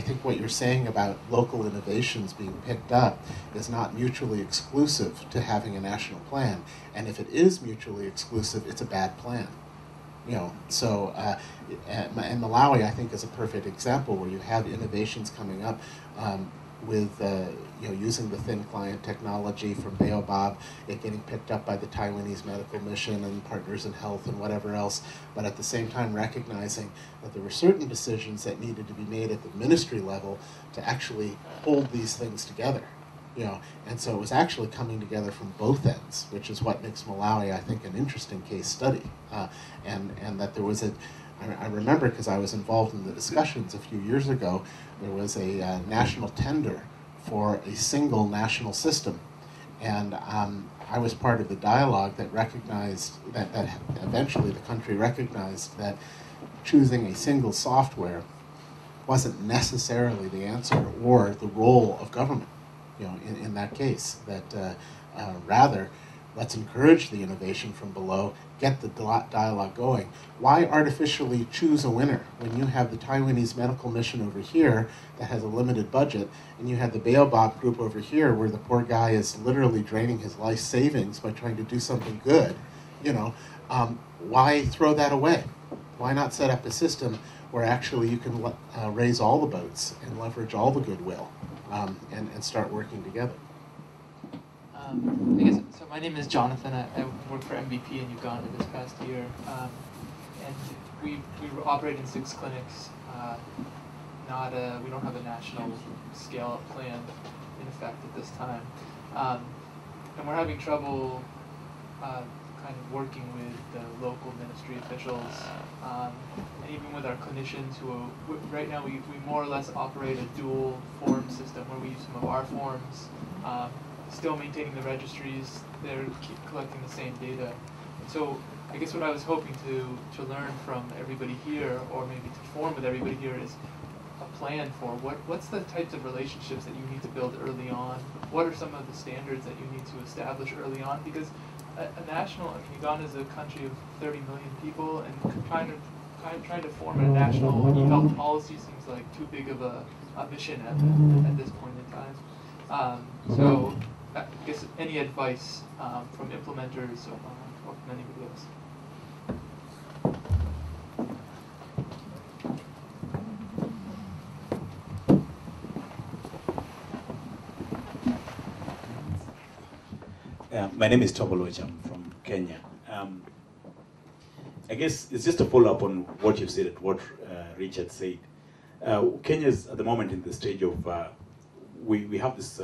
think what you're saying about local innovations being picked up is not mutually exclusive to having a national plan. And if it is mutually exclusive, it's a bad plan. So and Malawi, I think, is a perfect example where you have innovations coming up with using the thin client technology from Baobab, it getting picked up by the Taiwanese medical mission and Partners in Health and whatever else, but at the same time recognizing that there were certain decisions that needed to be made at the ministry level to actually hold these things together. And so it was actually coming together from both ends, which is what makes Malawi, I think, an interesting case study. And that there was I remember, because I was involved in the discussions a few years ago, there was a national tender for a single national system. And I was part of the dialogue that recognized that eventually the country recognized that choosing a single software wasn't necessarily the answer or the role of government, in that case. That rather, let's encourage the innovation from below, get the dialogue going. Why artificially choose a winner when you have the Taiwanese medical mission over here that has a limited budget, and you have the Baobab group over here where the poor guy is literally draining his life savings by trying to do something good, why throw that away? Why not set up a system where actually you can raise all the boats and leverage all the goodwill and start working together? I guess, so my name is Jonathan. I work for MVP in Uganda this past year. And we operate in 6 clinics. We don't have a national scale-up plan in effect at this time. And we're having trouble kind of working with the local ministry officials, and even with our clinicians who, right now we more or less operate a dual form system where we use some of our forms, still maintaining the registries, they're collecting the same data. And so I guess what I was hoping to learn from everybody here, or maybe to form with everybody here, is a plan for what's the types of relationships that you need to build early on? What are some of the standards that you need to establish early on? Because Uganda is a country of 30 million people, and trying to form a national e-health policy seems like too big of a mission at this point in time. So I guess any advice from implementers or from anybody else? My name is Toboloch. I'm from Kenya. I guess it's just a follow-up on what you said, what Richard said. Kenya is at the moment in the stage of, we have this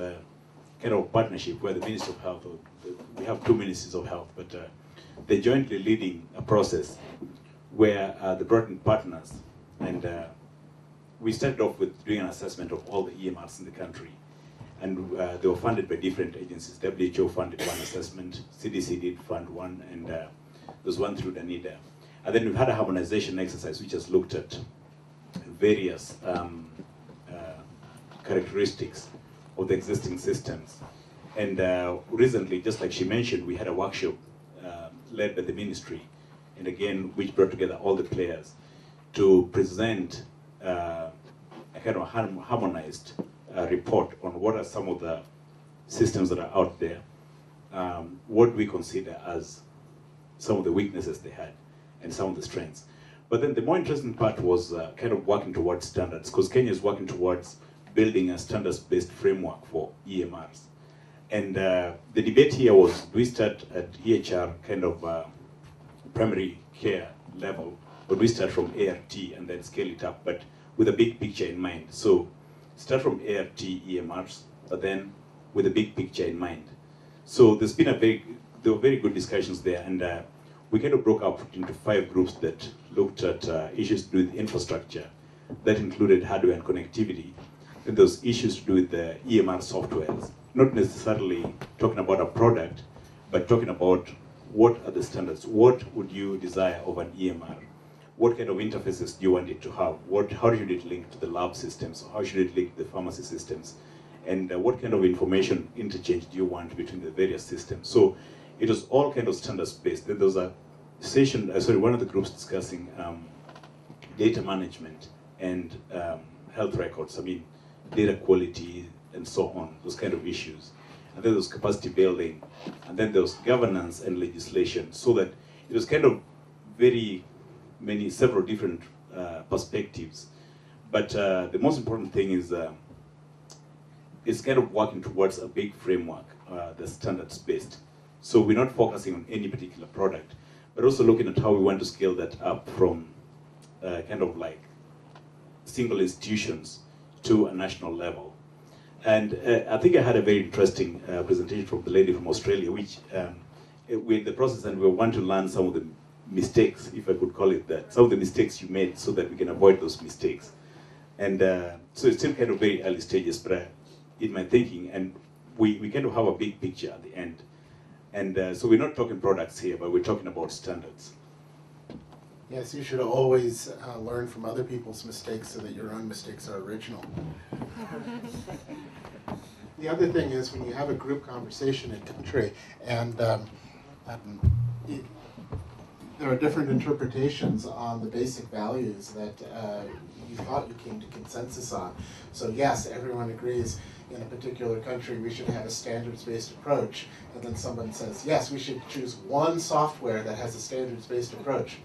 kind of partnership where the Ministry of Health, we have 2 ministries of health, but they're jointly leading a process where they brought in partners, and we started off with doing an assessment of all the EMRs in the country. And they were funded by different agencies. WHO funded one assessment, CDC did fund one, and there was one through DANIDA. And then we've had a harmonization exercise which has looked at various characteristics of the existing systems. And recently, just like she mentioned, we had a workshop led by the ministry, and again, which brought together all the players to present a kind of harmonized report on what are some of the systems that are out there, what we consider as some of the weaknesses they had, and some of the strengths. But then the more interesting part was kind of working towards standards, because Kenya is working towards building a standards-based framework for EMRs. And the debate here was, do we start at EHR kind of primary care level, or do we start from ART and then scale it up, but with a big picture in mind? So start from ART EMRs, but then with a big picture in mind. So there's been there were very good discussions there, and we kind of broke up into 5 groups that looked at issues to do with infrastructure. That included hardware and connectivity. Then those issues to do with the EMR softwares, not necessarily talking about a product, but talking about what are the standards, what would you desire of an EMR? What kind of interfaces do you want it to have? How should it link to the lab systems? How should it link to the pharmacy systems? And what kind of information interchange do you want between the various systems? So it was all kind of standards-based. Then there was a session, one of the groups discussing data management and health records. I mean, data quality and so on, those kind of issues. And then there was capacity building. And then there was governance and legislation. So that it was kind of several different perspectives. But the most important thing is it's kind of working towards a big framework, the standards-based. So we're not focusing on any particular product, but also looking at how we want to scale that up from kind of like single institutions to a national level. And I think I had a very interesting presentation from the lady from Australia, which we're in the process, and we want to learn some of the mistakes, if I could call it that, some of the mistakes you made so that we can avoid those mistakes. And so it's still kind of very early stages, but in my thinking, and we kind of have a big picture at the end. And so we're not talking products here, but we're talking about standards. Yes, you should always learn from other people's mistakes so that your own mistakes are original. The other thing is when you have a group conversation in country, and there are different interpretations on the basic values that you thought you came to consensus on. So yes, everyone agrees in a particular country we should have a standards-based approach, and then someone says, yes, we should choose one software that has a standards-based approach.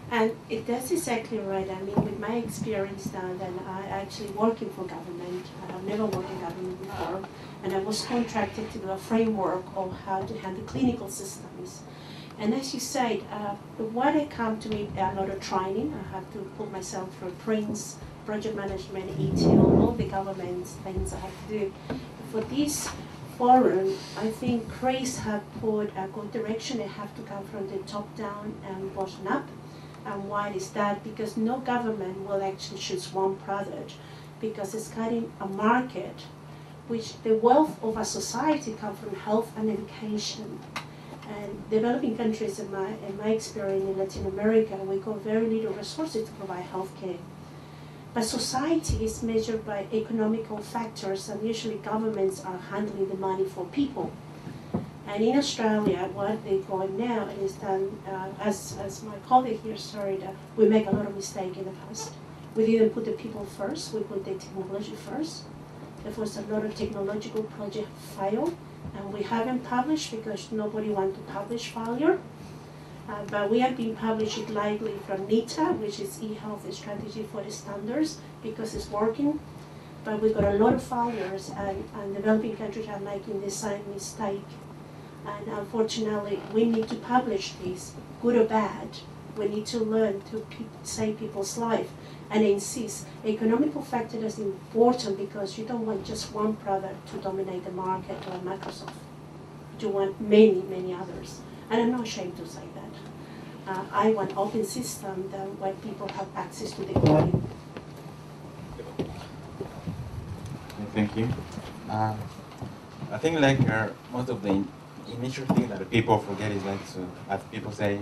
And that's exactly right. I mean, with my experience now, then I actually working for government. I have never worked in government before, and I was contracted to do a framework of how to handle clinical systems. And as you said, when it comes to me, a lot of training, I have to put myself through PRINCE, project management, ETL, all the government things I have to do. For this forum, I think CRACE have put a good direction. They have to come from the top down and bottom up. And why is that? Because no government will actually choose one product, because it's kind of a market, which the wealth of a society comes from health and education. And developing countries, in my experience in Latin America, we got very little resources to provide healthcare. But society is measured by economical factors, and usually governments are handling the money for people. And in Australia, what they're going now is that, as my colleague here started, we make a lot of mistakes in the past. We didn't put the people first, we put the technology first. There was a lot of technological projects fail, and we haven't published because nobody wants to publish failure. But we have been publishing lightly from NITA, which is e-health strategy for the standards, because it's working. But we got a lot of failures, and developing countries are making the same mistake. And unfortunately, we need to publish this, good or bad. We need to learn to save people's life and insist. Economical factor is important because you don't want just one product to dominate the market like Microsoft. You want many, many others. And I'm not ashamed to say that. I want open system that where people have access to the code. Thank you. I think like most of the initial thing that people forget is like to, as people say,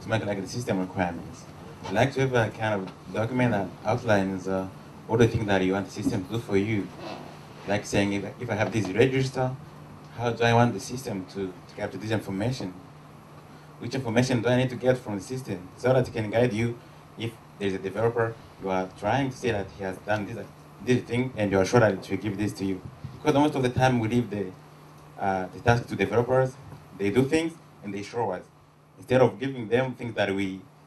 to make like the system requirements. I like to have a kind of document that outlines all the things that you want the system to do for you. Like saying, if I have this register, how do I want the system to capture this information? Which information do I need to get from the system so that it can guide you if there's a developer, you are trying to say that he has done this thing and you are sure that it will give this to you. Because most of the time we leave the task to developers, they do things and they show us, instead of giving them things that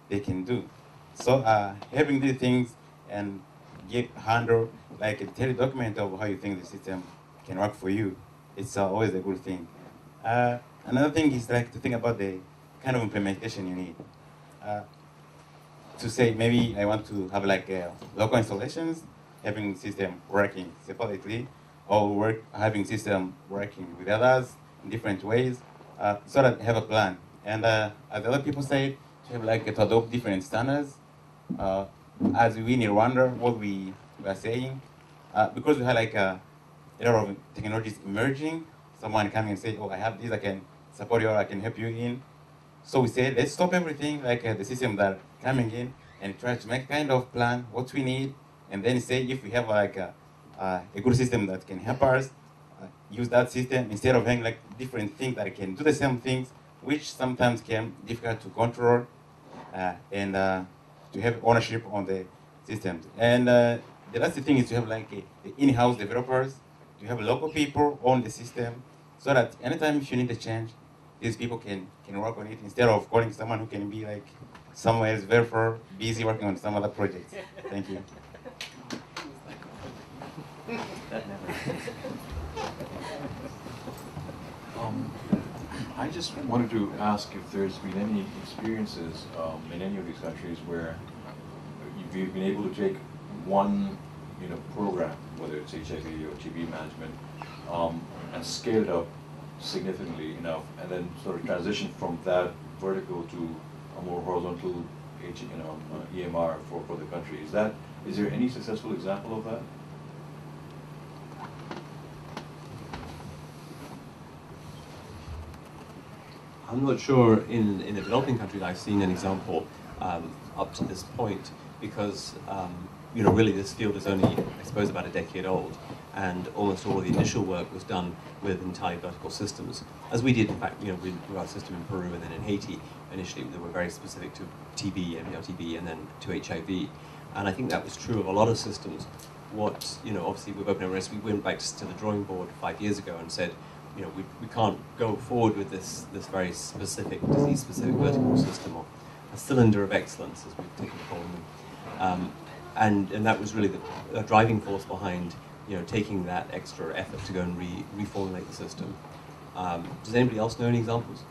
they can do. So having these things and handle like a detailed document of how you think the system can work for you, it's always a good thing. Another thing is like to think about the kind of implementation you need. To say maybe I want to have like local installations, having system working separately, or having system working with others in different ways, so that I have a plan. And as other people say, to have like to adopt different standards. As we in Rwanda, what we were saying, because we had like a lot of technologies emerging, someone coming and say, oh, I have this, I can support you, or I can help you in. So we said, let's stop everything, like the system that coming in, and try to make kind of plan what we need, and then say if we have like a good system that can help us, use that system instead of having like different things that can do the same things, which sometimes can be difficult to control, and to have ownership on the systems. And the last thing is to have like the in-house developers, to have local people on the system, so that anytime if you need a change, these people can work on it instead of calling someone who can be like somewhere else very far busy working on some other projects. Thank you. I just wanted to ask if there's been any experiences in any of these countries where you've been able to take one program, whether it's HIV or TB management, and scale it up significantly enough, and then sort of transition from that vertical to a more horizontal EMR for the country. Is there any successful example of that? I'm not sure in the developing countries I've seen an example up to this point, because really this field is only, I suppose, about a decade old, and almost all of the initial work was done with entirely vertical systems, as we did, in fact, with our system in Peru and then in Haiti. Initially, they were very specific to TB, MDR-TB, and then to HIV. And I think that was true of a lot of systems. what, obviously with OpenMRS, we went back to the drawing board 5 years ago and said, we can't go forward with this very specific, disease-specific vertical system, or a cylinder of excellence, as we've taken to call them. And that was really the driving force behind, taking that extra effort to go and reformulate the system. Does anybody else know any examples?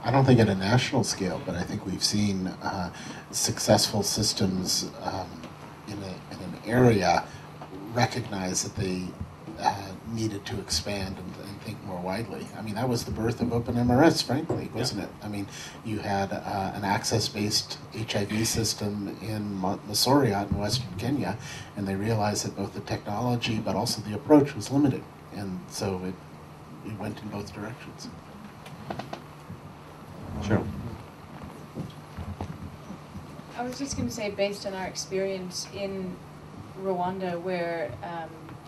I don't think at a national scale, but I think we've seen successful systems in an area recognize that they needed to expand and think more widely. I mean, that was the birth of OpenMRS, frankly, wasn't it? I mean, you had an access-based HIV system in Masoriat in Western Kenya, and they realized that both the technology but also the approach was limited, and so it went in both directions. Sure. I was just going to say, based on our experience in Rwanda, where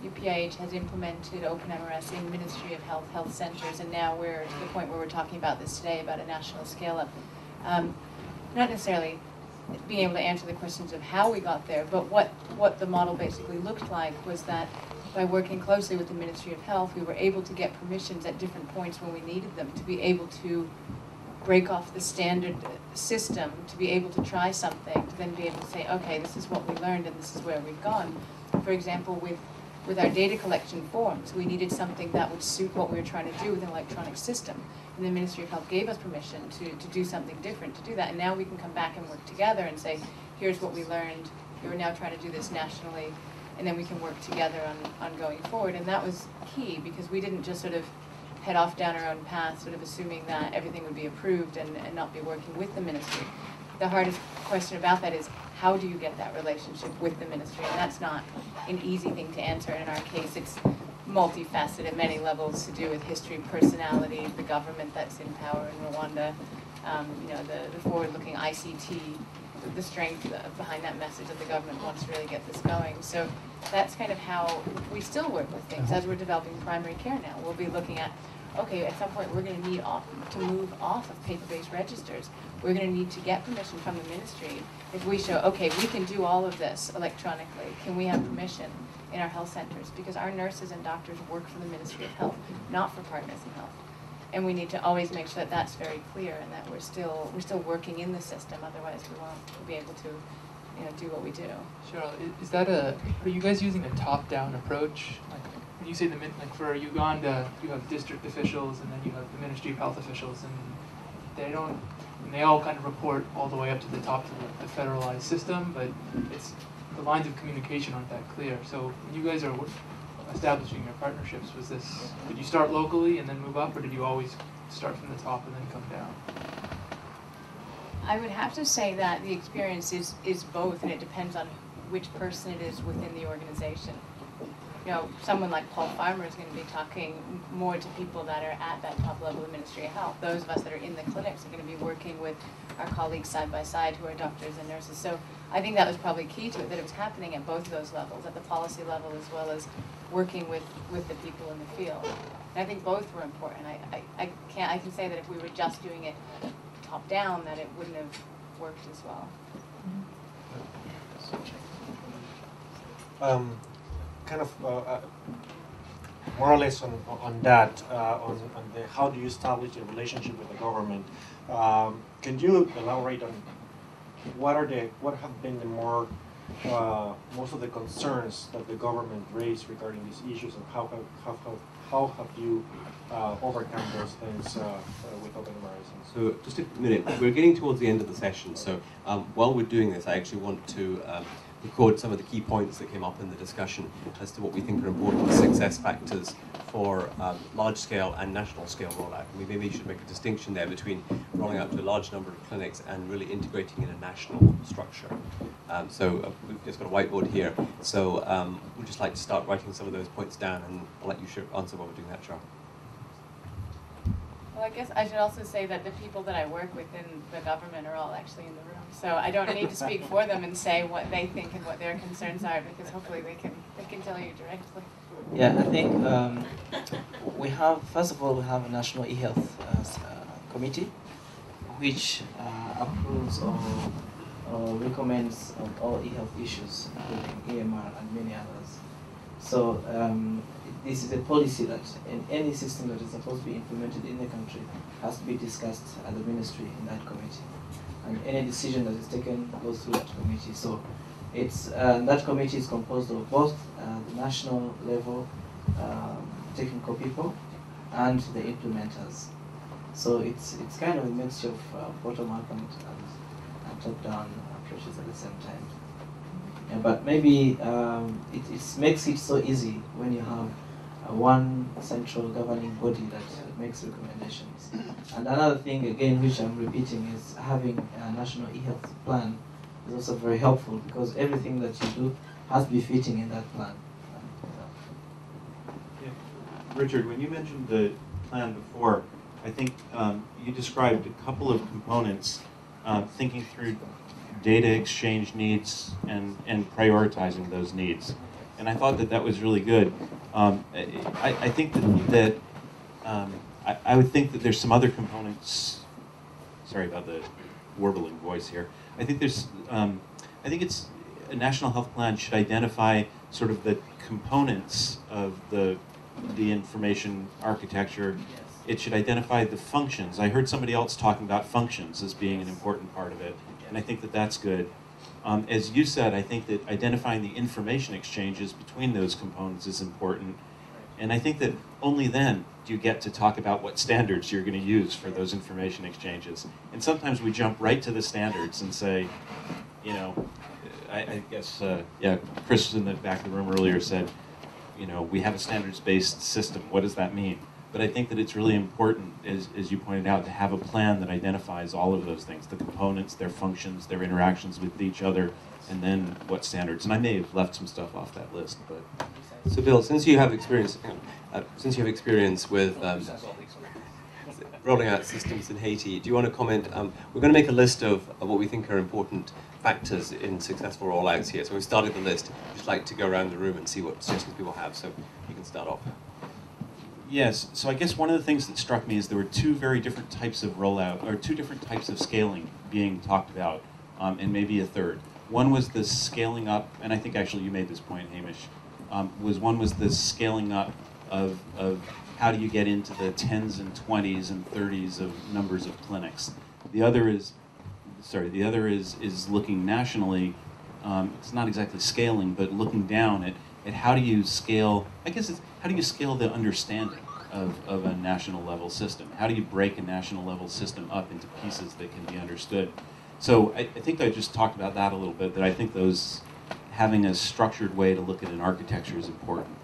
UPIH has implemented OpenMRS in Ministry of Health, health centers, and now we're to the point where we're talking about this today, about a national scale-up. Not necessarily being able to answer the questions of how we got there, but what the model basically looked like was that by working closely with the Ministry of Health, we were able to get permissions at different points when we needed them to be able to break off the standard system, to be able to try something, to then be able to say, okay, this is what we learned and this is where we've gone. For example, with our data collection forms, we needed something that would suit what we were trying to do with an electronic system. And the Ministry of Health gave us permission to do something different, to do that. And now we can come back and work together and say, here's what we learned, we're now trying to do this nationally, and then we can work together on going forward. And that was key, because we didn't just sort of head off down our own path, sort of assuming that everything would be approved and not be working with the ministry. The hardest question about that is, how do you get that relationship with the ministry? And that's not an easy thing to answer. In our case, it's multifaceted at many levels, to do with history, personality, the government that's in power in Rwanda, the forward-looking ICT, the strength behind that message that the government wants to really get this going. So that's kind of how we still work with things. As we're developing primary care now, we'll be looking at, okay, at some point we're going to need to move off of paper-based registers. We're going to need to get permission from the ministry. If we show, okay, we can do all of this electronically, can we have permission in our health centers? Because our nurses and doctors work for the Ministry of Health, not for Partners in Health. And we need to always make sure that that's very clear and that we're still working in the system. Otherwise, we won't be able to, do what we do. Cheryl, are you guys using a top-down approach? Like, when you say like for Uganda, you have district officials and then you have the Ministry of Health officials, and they all kind of report all the way up to the top to the federalized system, but the lines of communication aren't that clear. So when you guys are establishing your partnerships, did you start locally and then move up, or did you always start from the top and then come down? I would have to say that the experience is both, and it depends on which person it is within the organization. Someone like Paul Farmer is going to be talking more to people that are at that top level of Ministry of Health. Those of us that are in the clinics are going to be working with our colleagues side by side who are doctors and nurses. So I think that was probably key to it, that it was happening at both of those levels, at the policy level as well as working with the people in the field. And I think both were important. I can say that if we were just doing it top down, that it wouldn't have worked as well. Kind of more or less on that, on the how do you establish a relationship with the government? Can you elaborate on what have been the most of the concerns that the government raised regarding these issues, and how have you overcome those things with OpenMRS? So just a minute, we're getting towards the end of the session, so while we're doing this, I actually want to record some of the key points that came up in the discussion as to what we think are important success factors for large-scale and national-scale rollout. We maybe should make a distinction there between rolling out to a large number of clinics and really integrating in a national structure. So we've just got a whiteboard here. So we'd just like to start writing some of those points down, and I'll let you answer while we're doing that, Cheryl. Well, I guess I should also say that the people that I work with in the government are all actually in the room. So I don't need to speak for them and say what they think and what their concerns are, because hopefully they can tell you directly. Yeah, I think first of all, we have a National E-Health Committee, which approves or or recommends on all e-health issues, including EMR and many others. So this is a policy that in any system that is supposed to be implemented in the country has to be discussed at the ministry in that committee. And any decision that is taken goes through that committee. So it's that committee is composed of both the national level technical people and the implementers. So it's kind of a mixture of bottom-up and top-down approaches at the same time. Yeah, but maybe it makes it so easy when you have one central governing body that makes recommendations. And another thing, again, which I'm repeating, is having a national e-health plan is also very helpful, because everything that you do has to be fitting in that plan. Richard, when you mentioned the plan before, I think you described a couple of components, thinking through data exchange needs and prioritizing those needs. And I thought that that was really good. I think that I would think that there's some other components. Sorry about the warbling voice here. I think there's. I think it's a national health plan should identify sort of the components of the information architecture. It should identify the functions. I heard somebody else talking about functions as being an important part of it, and I think that that's good. As you said, I think that identifying the information exchanges between those components is important, and I think that only then do you get to talk about what standards you're going to use for those information exchanges. And sometimes we jump right to the standards and say, you know, I guess, yeah, Chris in the back of the room earlier said, you know, we have a standards-based system. What does that mean? But I think that it's really important, as you pointed out, to have a plan that identifies all of those things, the components, their functions, their interactions with each other, and then what standards. And I may have left some stuff off that list, but. So Bill, since you have experience, with rolling out systems in Haiti, do you want to comment? We're going to make a list of what we think are important factors in successful rollouts here. So we've started the list. I'd just like to go around the room and see what suggestions people have. So you can start off. Yes, so I guess one of the things that struck me is there were two very different types of rollout, or two different types of scaling being talked about, and maybe a third. One was the scaling up, and I think actually you made this point, Hamish, one was the scaling up of how do you get into the 10s and 20s and 30s of numbers of clinics. The other is looking nationally, it's not exactly scaling, but looking down at how do you scale, I guess it's how do you scale the understanding of a national level system? How do you break a national level system up into pieces that can be understood? So I think I just talked about that a little bit, that I think having a structured way to look at an architecture is important.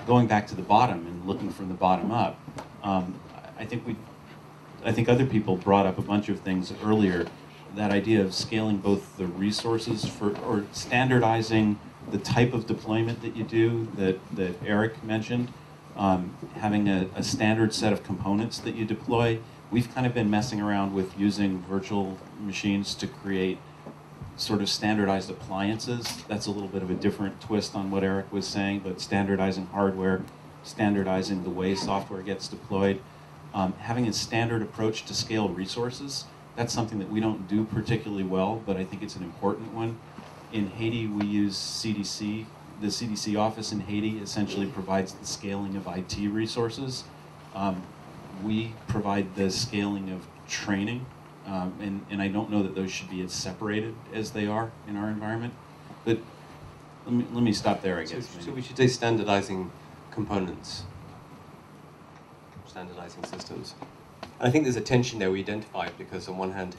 Going back to the bottom and looking from the bottom up, I think other people brought up a bunch of things earlier, that idea of scaling both the resources or standardizing the type of deployment that you do that Eric mentioned, having a standard set of components that you deploy. We've kind of been messing around with using virtual machines to create sort of standardized appliances. That's a little bit of a different twist on what Eric was saying, but standardizing hardware, standardizing the way software gets deployed, having a standard approach to scale resources. That's something that we don't do particularly well, but I think it's an important one. In Haiti, we use CDC. The CDC office in Haiti essentially provides the scaling of IT resources. We provide the scaling of training, and I don't know that those should be as separated as they are in our environment. But let me stop there, I guess. So we should say standardizing components, standardizing systems. And I think there's a tension there we identified, because on one hand,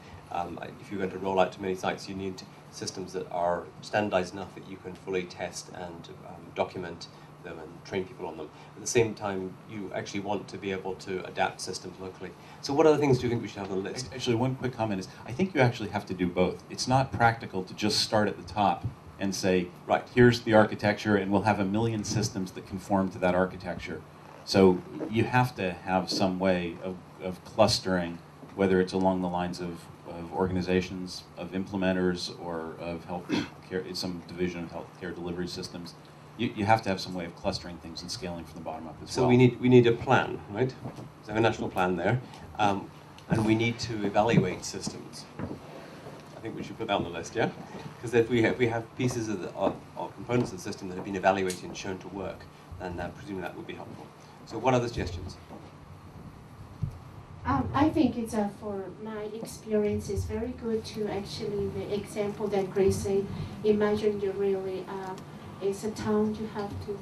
if you're going to roll out to many sites, you need systems that are standardized enough that you can fully test and document them and train people on them. At the same time, you actually want to be able to adapt systems locally. So what other things do you think we should have on the list? Actually, one quick comment is, I think you actually have to do both. It's not practical to just start at the top and say, right, here's the architecture, and we'll have 1 million systems that conform to that architecture. So you have to have some way of clustering, whether it's along the lines of organizations, of implementers, or of healthcare, some division of healthcare delivery systems. You have to have some way of clustering things and scaling from the bottom up as well. So we need a plan, right? So a national plan there, and we need to evaluate systems. think we should put that on the list, yeah? Because if we have pieces of or components of the system that have been evaluated and shown to work, then presumably that would be helpful. So what other suggestions? I think it's for my experience, it's very good to actually, the example that Grace said, imagine you really, it's a town you have to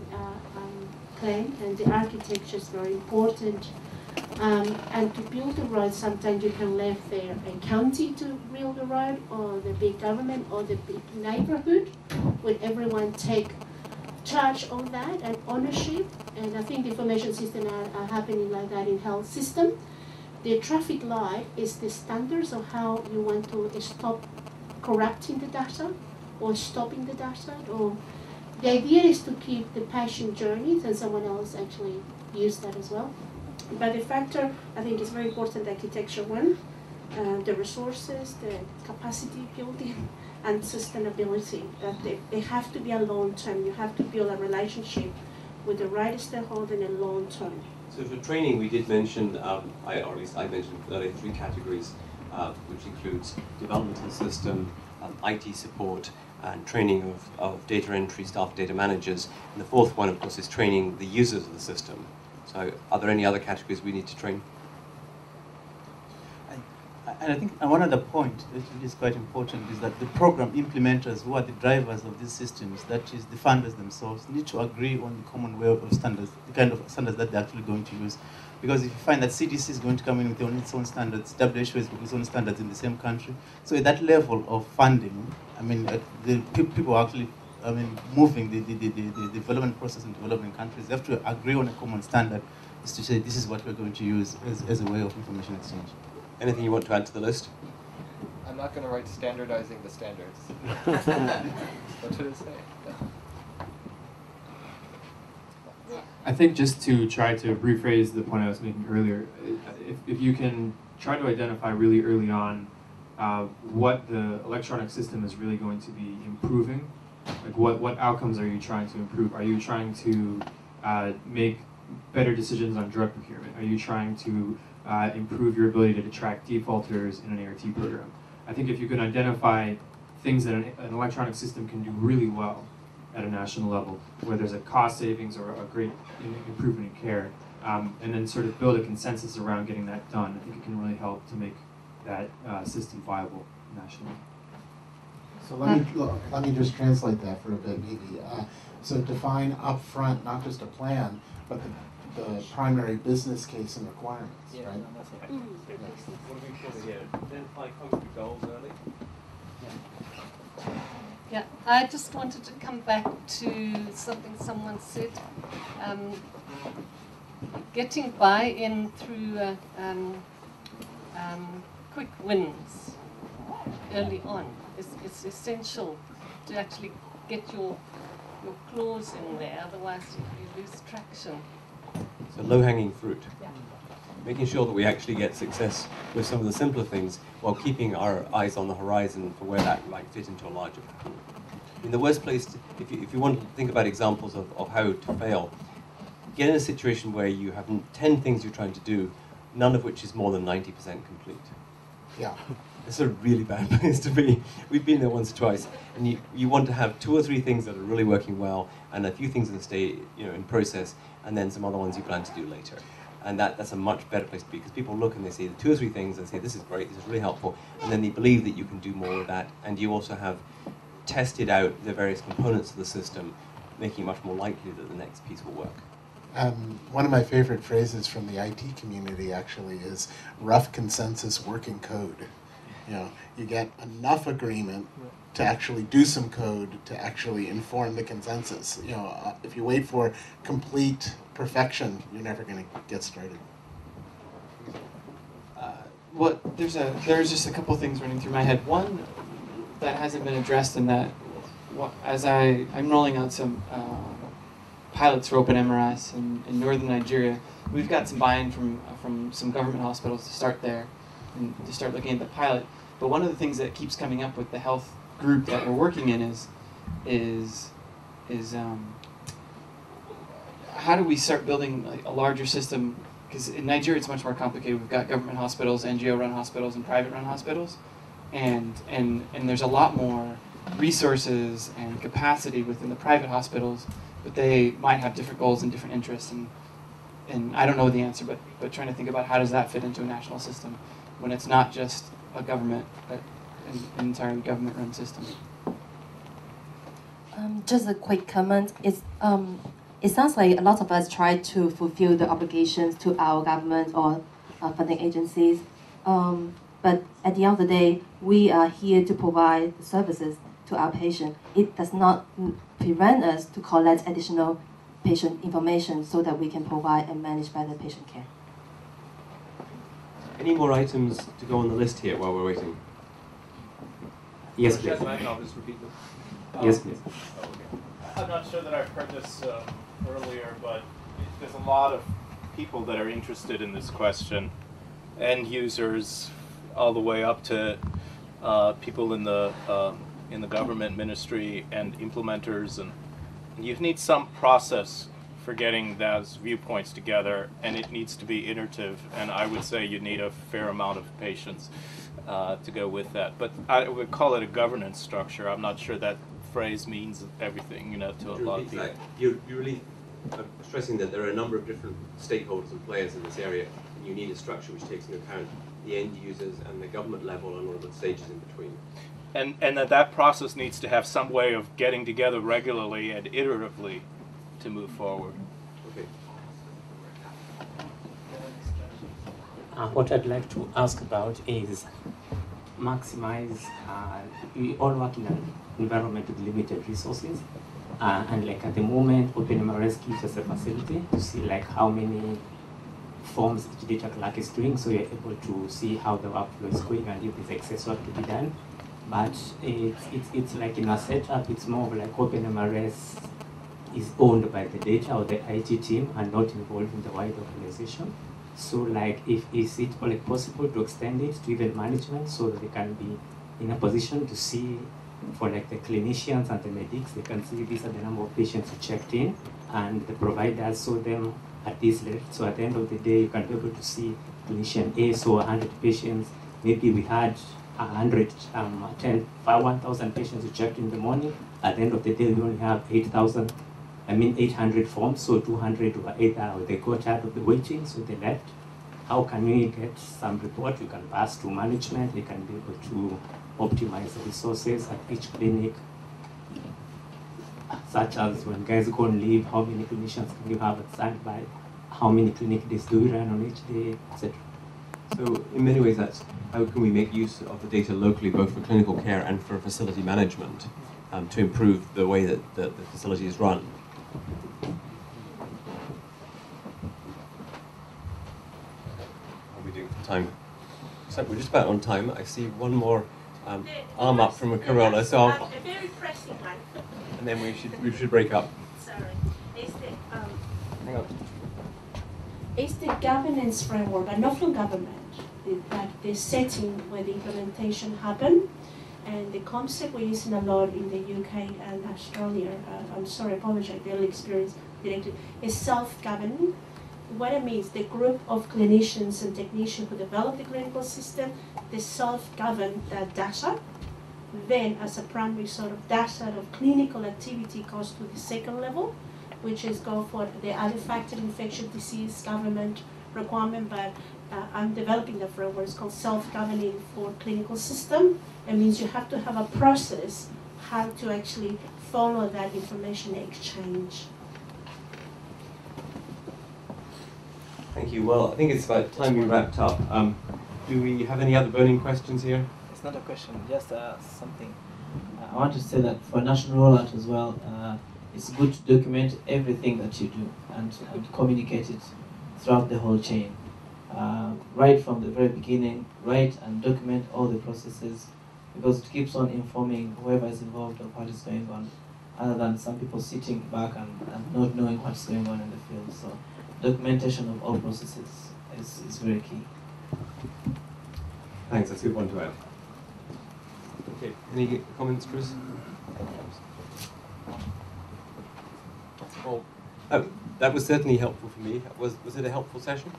plan, and the architecture is very important. And to build the road, sometimes you can leave there a county to build the road, or the big government, or the big neighborhood, with everyone take charge on that and ownership. And I think the information systems are happening like that in health system. The traffic light is the standards of how you want to stop corrupting the data or stopping the data. Or the idea is to keep the patient journeys, and someone else actually use that as well. But the factor, I think, is very important, architecture one, the resources, the capacity building, and sustainability. That they have to be a long term. You have to build a relationship with the right stakeholder in a long term. So for training, we did mention, or at least I mentioned earlier, 3 categories, which includes development of the system, IT support, and training of data entry staff, data managers. And the 4th one, of course, is training the users of the system. So are there any other categories we need to train? And I think one other point that is quite important is that the program implementers, who are the drivers of these systems, that is the funders themselves, need to agree on the common way of standards, the kind of standards that they're actually going to use. Because if you find that CDC is going to come in with its own standards, WHO is with its own standards in the same country, so at that level of funding, I mean, the people are actually, I mean, moving the development process in developing countries. They have to agree on a common standard, is to say this is what we're going to use as a way of information exchange. Anything you want to add to the list? I'm not going to write standardizing the standards. What did it say? I think just to try to rephrase the point I was making earlier, if you can try to identify really early on what the electronic system is really going to be improving, like what outcomes are you trying to improve? Are you trying to make better decisions on drug procurement? Are you trying to improve your ability to track defaulters in an ART program? I think if you can identify things that an electronic system can do really well at a national level, where there's a cost savings or a great improvement in care, and then sort of build a consensus around getting that done, I think it can really help to make that system viable nationally. So let me just translate that for a bit, maybe. So define upfront not just a plan, but the primary business case and requirements, right? No, that's okay. What do we put here? Identify concrete goals early. Yeah, I just wanted to come back to something someone said. Getting buy-in through quick wins early on is essential to actually get your claws in there, otherwise you lose traction. So low-hanging fruit. Yeah. Making sure that we actually get success with some of the simpler things while keeping our eyes on the horizon for where that might fit into a larger plan. In the worst place, if you want to think about examples of how to fail, get in a situation where you have 10 things you're trying to do, none of which is more than 90% complete. Yeah. It's a really bad place to be. We've been there once or twice, and you want to have 2 or 3 things that are really working well, and a few things that stay in process, and then some other ones you plan to do later. And that's a much better place to be, because people look and they see 2 or 3 things and say, this is great, this is really helpful, and then they believe that you can do more with that, and you also have tested out the various components of the system, making it much more likely that the next piece will work. One of my favorite phrases from the IT community actually is rough consensus working code. You get enough agreement to actually do some code to actually inform the consensus. If you wait for complete perfection, you're never going to get started. Well, there's just a couple things running through my head. One that hasn't been addressed, in that as I'm rolling out some pilots for OpenMRS in northern Nigeria, we've got some buy-in from some government hospitals to start there and to start looking at the pilot. But one of the things that keeps coming up with the health group that we're working in is how do we start building a larger system? Because in Nigeria it's much more complicated. We've got government hospitals, NGO-run hospitals, and private-run hospitals. and there's a lot more resources and capacity within the private hospitals, but they might have different goals and different interests, and I don't know the answer, but trying to think about how does that fit into a national system when it's not just a government, an entirely government-run system. Just a quick comment. It sounds like a lot of us try to fulfill the obligations to our government or funding agencies, but at the end of the day, we are here to provide services to our patient. It does not prevent us to collect additional patient information so that we can provide and manage better patient care. Any more items to go on the list here while we're waiting? Yes, please. I'll just repeat them. Yes, please. I'm not sure that I've heard this earlier, but there's a lot of people that are interested in this question, end users, all the way up to people in the government ministry and implementers, and you need some process for getting those viewpoints together, and it needs to be iterative, and I would say you need a fair amount of patience to go with that. But I would call it a governance structure. I'm not sure that phrase means everything, to a lot of people. You're really stressing that there are a number of different stakeholders and players in this area, and you need a structure which takes into account the end users and the government level and all of the stages in between. And that process needs to have some way of getting together regularly and iteratively to move forward. Okay. What I'd like to ask about is maximize, we all work in an environment with limited resources, and like at the moment, OpenMRS gives us a facility to see like how many forms each data clerk is doing, so you're able to see how the workflow is going and if there's excess work to be done. But it's like in a setup, it's more of like OpenMRS is owned by the data or the IT team and not involved in the wider organization. So like is it like possible to extend it to even management so that they can be in a position to see for like the clinicians and the medics, they can see these are the number of patients who checked in and the providers saw them at this rate. So at the end of the day, you can be able to see clinician A saw 100 patients. Maybe we had 1,000 patients who checked in the morning. At the end of the day, we only have 800 forms, so 200 were either they got out of the waiting, so they left. How can we get some report we can pass to management? They can be able to optimize the resources at each clinic, such as when guys go on leave, how many clinicians can you have at standby? How many clinic days do we run on each day, etc. So in many ways, that's how can we make use of the data locally, both for clinical care and for facility management, to improve the way that the facility is run. How are we doing for time? So we're just about on time. I see one more arm up from a Corolla, so a very pressing one. And then we should break up. Sorry. Hang on. It's the governance framework, but not from government, the setting where the implementation happened. And the concept we're using a lot in the UK and Australia, I'm sorry, I apologize, the early experience related, is self-governing. What it means, the group of clinicians and technicians who develop the clinical system, they self-govern that data. Then, as a primary sort of data of clinical activity goes to the second level, which is go for the other factor infectious disease government requirement, but I'm developing the framework. It's called self-governing for clinical system. It means you have to have a process how to actually follow that information exchange. Thank you. Well, I think it's about time we wrapped up. Do we have any other burning questions here? It's not a question, just something. I want to say that for national rollout as well, it's good to document everything that you do and communicate it throughout the whole chain. Right from the very beginning, write and document all the processes, because it keeps on informing whoever is involved of what is going on, other than some people sitting back and not knowing what's going on in the field. So documentation of all processes is very key. Thanks, that's a good one to add. Okay, any comments, Chris? Well, that was certainly helpful for me. Was it a helpful session?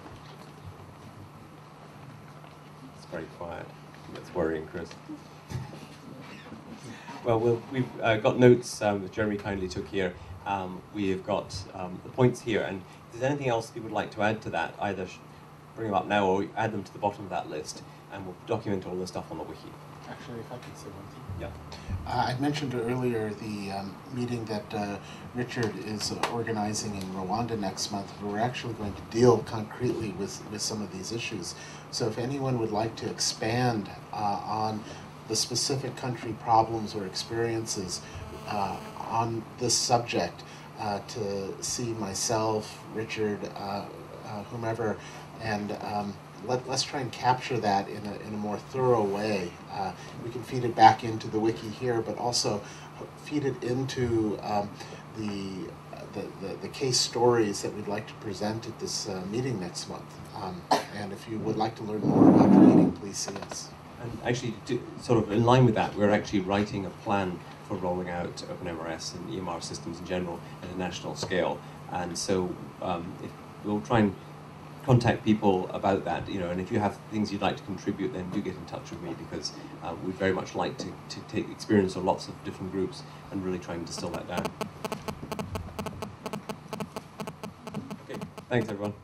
It's very quiet. That's worrying, Chris. Well, we've got notes that Jeremy kindly took here. We have got the points here, and if there's anything else you would like to add to that, either bring them up now or add them to the bottom of that list, and we'll document all the stuff on the wiki. Actually, if I could say one thing. Yeah. I mentioned earlier the meeting that Richard is organizing in Rwanda next month. We're actually going to deal concretely with some of these issues. So if anyone would like to expand on the specific country problems or experiences on this subject, to see myself, Richard, whomever, and let's try and capture that in a more thorough way. We can feed it back into the wiki here, but also feed it into the case stories that we'd like to present at this meeting next month. And if you would like to learn more about the meeting, please see us. And actually, sort of in line with that, we're actually writing a plan for rolling out OpenMRS and EMR systems in general at a national scale. And so if we'll try and contact people about that, and if you have things you'd like to contribute, then do get in touch with me, because we'd very much like to take the experience of lots of different groups and really try and distill that down. Okay, thanks everyone.